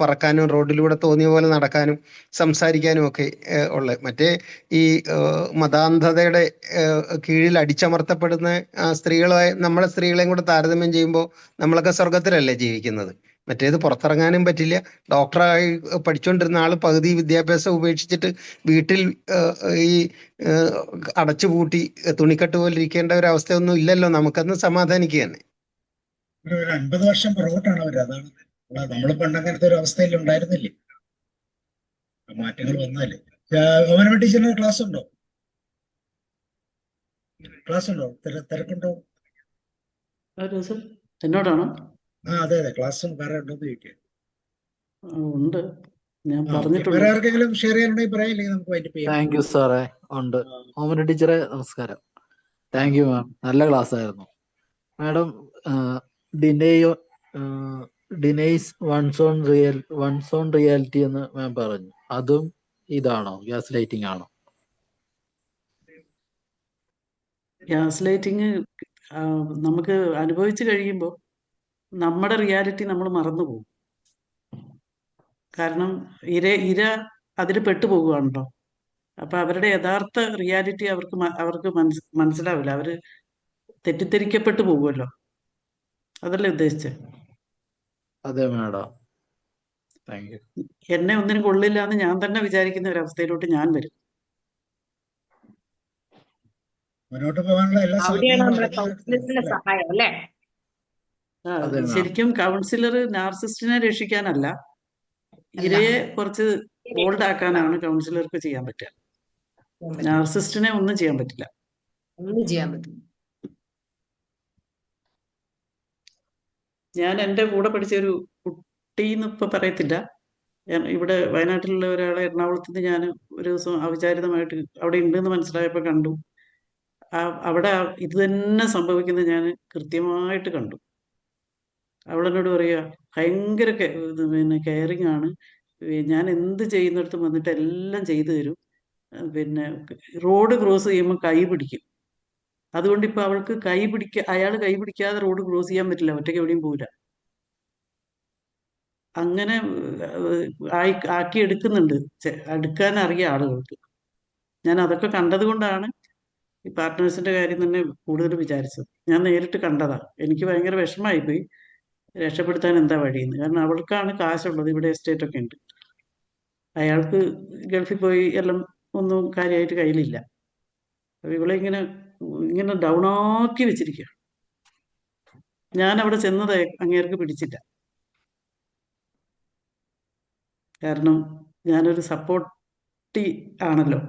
Speaker 3: പറക്കാനും റോഡിലൂടെ തോന്നിയ പോലെ നടക്കാനും സംസാരിക്കാനും ഒക്കെ ഉള്ളത്. മറ്റേ ഈ മതാന്ധതയുടെ കീഴിൽ അടിച്ചമർത്തപ്പെടുന്ന സ്ത്രീകളായ നമ്മളെ സ്ത്രീകളെയും കൂടെ താരതമ്യം ചെയ്യുമ്പോൾ നമ്മളൊക്കെ സ്വർഗത്തിലല്ലേ ജീവിക്കുന്നത്. മറ്റേത് പുറത്തിറങ്ങാനും പറ്റില്ല. ഡോക്ടറായി പഠിച്ചുകൊണ്ടിരുന്ന ആള് പകുതി വിദ്യാഭ്യാസം ഉപേക്ഷിച്ചിട്ട് വീട്ടിൽ ഈ അടച്ചുപൂട്ടി തുണിക്കട്ട് പോലെ ഇരിക്കേണ്ട ഒരു അവസ്ഥയൊന്നും ഇല്ലല്ലോ. നമുക്കന്ന് സമാധാനിക്കുക തന്നെ.
Speaker 1: ഒരു 50 വർഷം പുറകോട്ടാണ് അവർ. അതാണ് നമ്മൾ പണ്ട് അങ്ങനത്തെ ഒരു അവസ്ഥയിൽ ഉണ്ടായിരുന്നില്ലേ. മാറ്റങ്ങൾ വന്നാല്. ഓമന ടീച്ചറിന് ക്ലാസ് ഉണ്ടോ? തിരക്കുണ്ടോ?
Speaker 2: എന്നോടാണോ?
Speaker 1: അതെ ക്ലാസ്സും വേറെ ഉണ്ടോന്ന് ചോദിക്കുക.
Speaker 2: ഉണ്ട്, ഞാൻ
Speaker 1: വേറെ
Speaker 2: പറഞ്ഞിട്ടുണ്ട്.
Speaker 1: ആർക്കെങ്കിലും ഷെയർ ചെയ്യാനുണ്ടെങ്കിൽ പറയാനില്ലെങ്കിൽ നമുക്ക് വൈൻഡപ്പ് ചെയ്യാം.
Speaker 10: താങ്ക് യു സാറേ. ഉണ്ട്. ഓമന ടീച്ചറെ നമസ്കാരം. താങ്ക് യു മാം, നല്ല ക്ലാസ് ആയിരുന്നു madam. Denies one's own reality എന്ന് മാം പറഞ്ഞു. അതും ഇതാണോ, ഗ്യാസ് ലൈറ്റിംഗ് ആണോ?
Speaker 2: ഗ്യാസ് ലൈറ്റിങ് നമുക്ക് അനുഭവിച്ചു കഴിയുമ്പോൾ നമ്മുടെ റിയാലിറ്റി നമ്മൾ മറന്നു പോകും. കാരണം ഇര അതിൽ പെട്ടുപോകുകയാണല്ലോ. അപ്പൊ അവരുടെ യഥാർത്ഥ റിയാലിറ്റി അവർക്ക് മനസ്സിലാവില്ല. അവര് തെറ്റിദ്ധരിക്കപ്പെട്ടു പോകുമല്ലോ. അതല്ലേ ഉദ്ദേശിച്ചത്?
Speaker 10: അതെ മാഡം. Thank you.
Speaker 2: എന്നെ ഒന്നിനും കൊള്ളില്ല എന്ന് ഞാൻ തന്നെ വിചാരിക്കുന്ന ഒരവസ്ഥയിലോട്ട് ഞാൻ വരും.
Speaker 1: മുന്നോട്ട് പോകാനുള്ള എല്ലാ
Speaker 4: അവിടെയാണ് നമ്മുടെ കൗൺസിലേഴ്സിന്റെ സഹായം അല്ലേ?
Speaker 2: ശരിക്കും കൗൺസിലർ നാർസിസ്റ്റിനെ രക്ഷിക്കാനല്ല, ഇരയെ കുറച്ച് ബോൾഡ് ആക്കാനാണ് കൗൺസിലർക്ക് ചെയ്യാൻ പറ്റുക. നാർസിസ്റ്റിനെ ഒന്നും ചെയ്യാൻ പറ്റില്ല. ഞാൻ എൻ്റെ കൂടെ പഠിച്ച ഒരു കുട്ടീന്ന് ഇപ്പൊ പറയത്തില്ല, ഇവിടെ വയനാട്ടിലുള്ള ഒരാളെ എറണാകുളത്ത് നിന്ന് ഞാൻ ഒരു ദിവസം അവിചാരിതമായിട്ട് അവിടെ ഉണ്ടെന്ന് മനസ്സിലായപ്പോൾ കണ്ടു. അവിടെ ഇത് തന്നെ സംഭവിക്കുന്നത് ഞാൻ കൃത്യമായിട്ട് കണ്ടു. അവളെന്നോട് പറയുക, ഭയങ്കര പിന്നെ കെയറിങ് ആണ്, ഞാൻ എന്ത് ചെയ്യുന്നിടത്തും വന്നിട്ട് എല്ലാം ചെയ്തു തരും, പിന്നെ റോഡ് ക്രോസ് ചെയ്യുമ്പോൾ കൈ പിടിക്കും. അതുകൊണ്ട് ഇപ്പൊ അവൾക്ക് അയാൾ കൈ പിടിക്കാതെ റോഡ് ക്രോസ് ചെയ്യാൻ പറ്റില്ല, ഒറ്റയ്ക്ക് എവിടെയും പോവില്ല. അങ്ങനെ ആക്കി എടുക്കുന്നുണ്ട്, എടുക്കാൻ അറിയാം ആളുകൾക്ക്. ഞാൻ അതൊക്കെ കണ്ടത് കൊണ്ടാണ് ഈ പാർട്ട്നേഴ്സിന്റെ കാര്യം തന്നെ കൂടുതൽ വിചാരിച്ചത്. ഞാൻ നേരിട്ട് കണ്ടതാ. എനിക്ക് ഭയങ്കര വിഷമമായിപ്പോയി. രക്ഷപ്പെടുത്താൻ എന്താ വഴിയെന്ന്. കാരണം അവൾക്കാണ് കാശുള്ളത്, ഇവിടെ എസ്റ്റേറ്റ് ഒക്കെ ഉണ്ട്. അയാൾക്ക് ഗൾഫിൽ പോയി എല്ലാം ഒന്നും കാര്യമായിട്ട് കയ്യിലില്ല. അപ്പൊ ഇവളെ ഇങ്ങനെ ഡൗൺ ആക്കി വെച്ചിരിക്കുക. ഞാൻ അവിടെ ചെന്നത് അങ്ങേർക്ക് പിടിച്ചില്ല. കാരണം ഞാനൊരു സപ്പോർട്ടി ആണല്ലോ.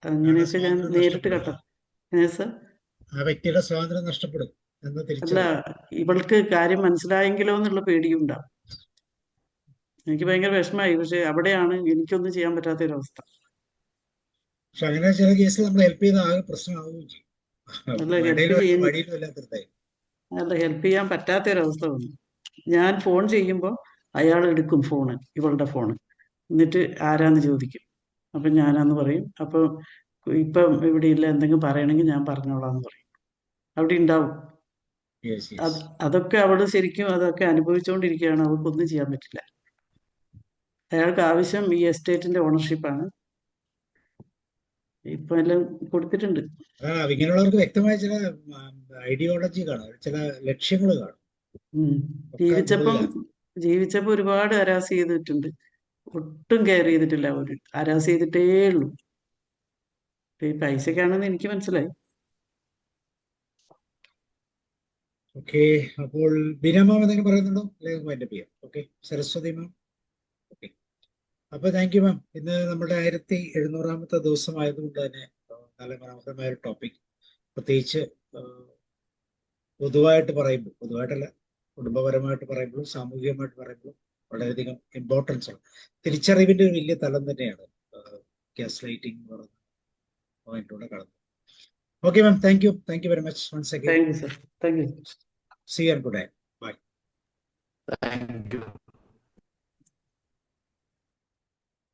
Speaker 2: അങ്ങനെയൊക്കെ ഞാൻ നേരിട്ട് കണ്ടത്.
Speaker 1: ആ വ്യക്തിയുടെ സ്വാതന്ത്ര്യം നഷ്ടപ്പെടും.
Speaker 2: അല്ല, ഇവൾക്ക് കാര്യം മനസ്സിലായെങ്കിലോ എന്നുള്ള പേടിയും ഉണ്ടാവും. എനിക്ക് ഭയങ്കര വിഷമമായി. പക്ഷെ അവിടെയാണ് എനിക്കൊന്നും ചെയ്യാൻ പറ്റാത്ത ഒരു അവസ്ഥ.
Speaker 1: പക്ഷെ അങ്ങനെ ചില കേസിൽ നമ്മൾ ഹെൽപ്പ് ചെയ്ത ആകെ പ്രശ്നമാവുകയും ചെയ്യും.
Speaker 2: അല്ല, ഹെൽപ്പ് ചെയ്യാൻ പറ്റാത്ത ഒരവസ്ഥ വന്നു. ഞാൻ ഫോൺ ചെയ്യുമ്പോൾ അയാൾ എടുക്കും ഫോണ്, ഇവളുടെ ഫോണ്, എന്നിട്ട് ആരാന്ന് ചോദിക്കും. അപ്പൊ ഞാനാന്ന് പറയും. അപ്പൊ ഇപ്പം ഇവിടെ ഇല്ല, എന്തെങ്കിലും പറയണമെങ്കിൽ ഞാൻ പറഞ്ഞോളാന്ന് പറയും. അവിടെ ഉണ്ടാവും. അതൊക്കെ അവള് ശരിക്കും അതൊക്കെ അനുഭവിച്ചുകൊണ്ടിരിക്കുകയാണ്. അവൾക്കൊന്നും ചെയ്യാൻ പറ്റില്ല. അയാൾക്ക് ആവശ്യം ഈ എസ്റ്റേറ്റിന്റെ ഓണർഷിപ്പാണ്. ഇപ്പൊ എല്ലാം കൊടുത്തിട്ടുണ്ട്.
Speaker 1: ഇങ്ങനെയുള്ളവർക്ക് വ്യക്തമായ ചില ഐഡിയോളജി കാണും, ചില ലക്ഷ്യങ്ങൾ കാണും.
Speaker 2: ജീവിച്ചപ്പോ ഒരുപാട് ഹരാസ് ചെയ്തിട്ടുണ്ട്. ഒട്ടും കെയർ ചെയ്തിട്ടില്ല. ഒരു ഹരാസ് ചെയ്തിട്ടേ ഉള്ളൂ. ഈ പൈസക്കാണെന്ന് എനിക്ക് മനസ്സിലായി.
Speaker 1: ഓക്കെ, അപ്പോൾ ബീന മാം എന്തെങ്കിലും പറയുന്നുണ്ടോ? അല്ലെങ്കിൽ വൈൻഡപ്പ് ചെയ്യാം. ഓക്കെ, സരസ്വതി മാം. ഓക്കെ, അപ്പൊ താങ്ക് യു മാം. ഇന്ന് നമ്മുടെ 1700ാമത്തെ ദിവസമായതുകൊണ്ട് തന്നെ നല്ല മനോഹരമായ ഒരു ടോപ്പിക്. പ്രത്യേകിച്ച് പൊതുവായിട്ടല്ല, കുടുംബപരമായിട്ട് പറയുമ്പോഴും സാമൂഹികമായിട്ട് പറയുമ്പോഴും വളരെയധികം ഇമ്പോർട്ടൻസ് ആണ്. തിരിച്ചറിവിന്റെ ഒരു വലിയ തലം തന്നെയാണ് ഗ്യാസ് ലൈറ്റിംഗ് എന്ന് പറയുന്ന പോയിന്റിലൂടെ കടന്നത്. Okay, ma'am. Thank you. Thank you very much once again.
Speaker 2: Thank you sir. Thank U.
Speaker 1: See you and good day. Bye.
Speaker 10: Thank you.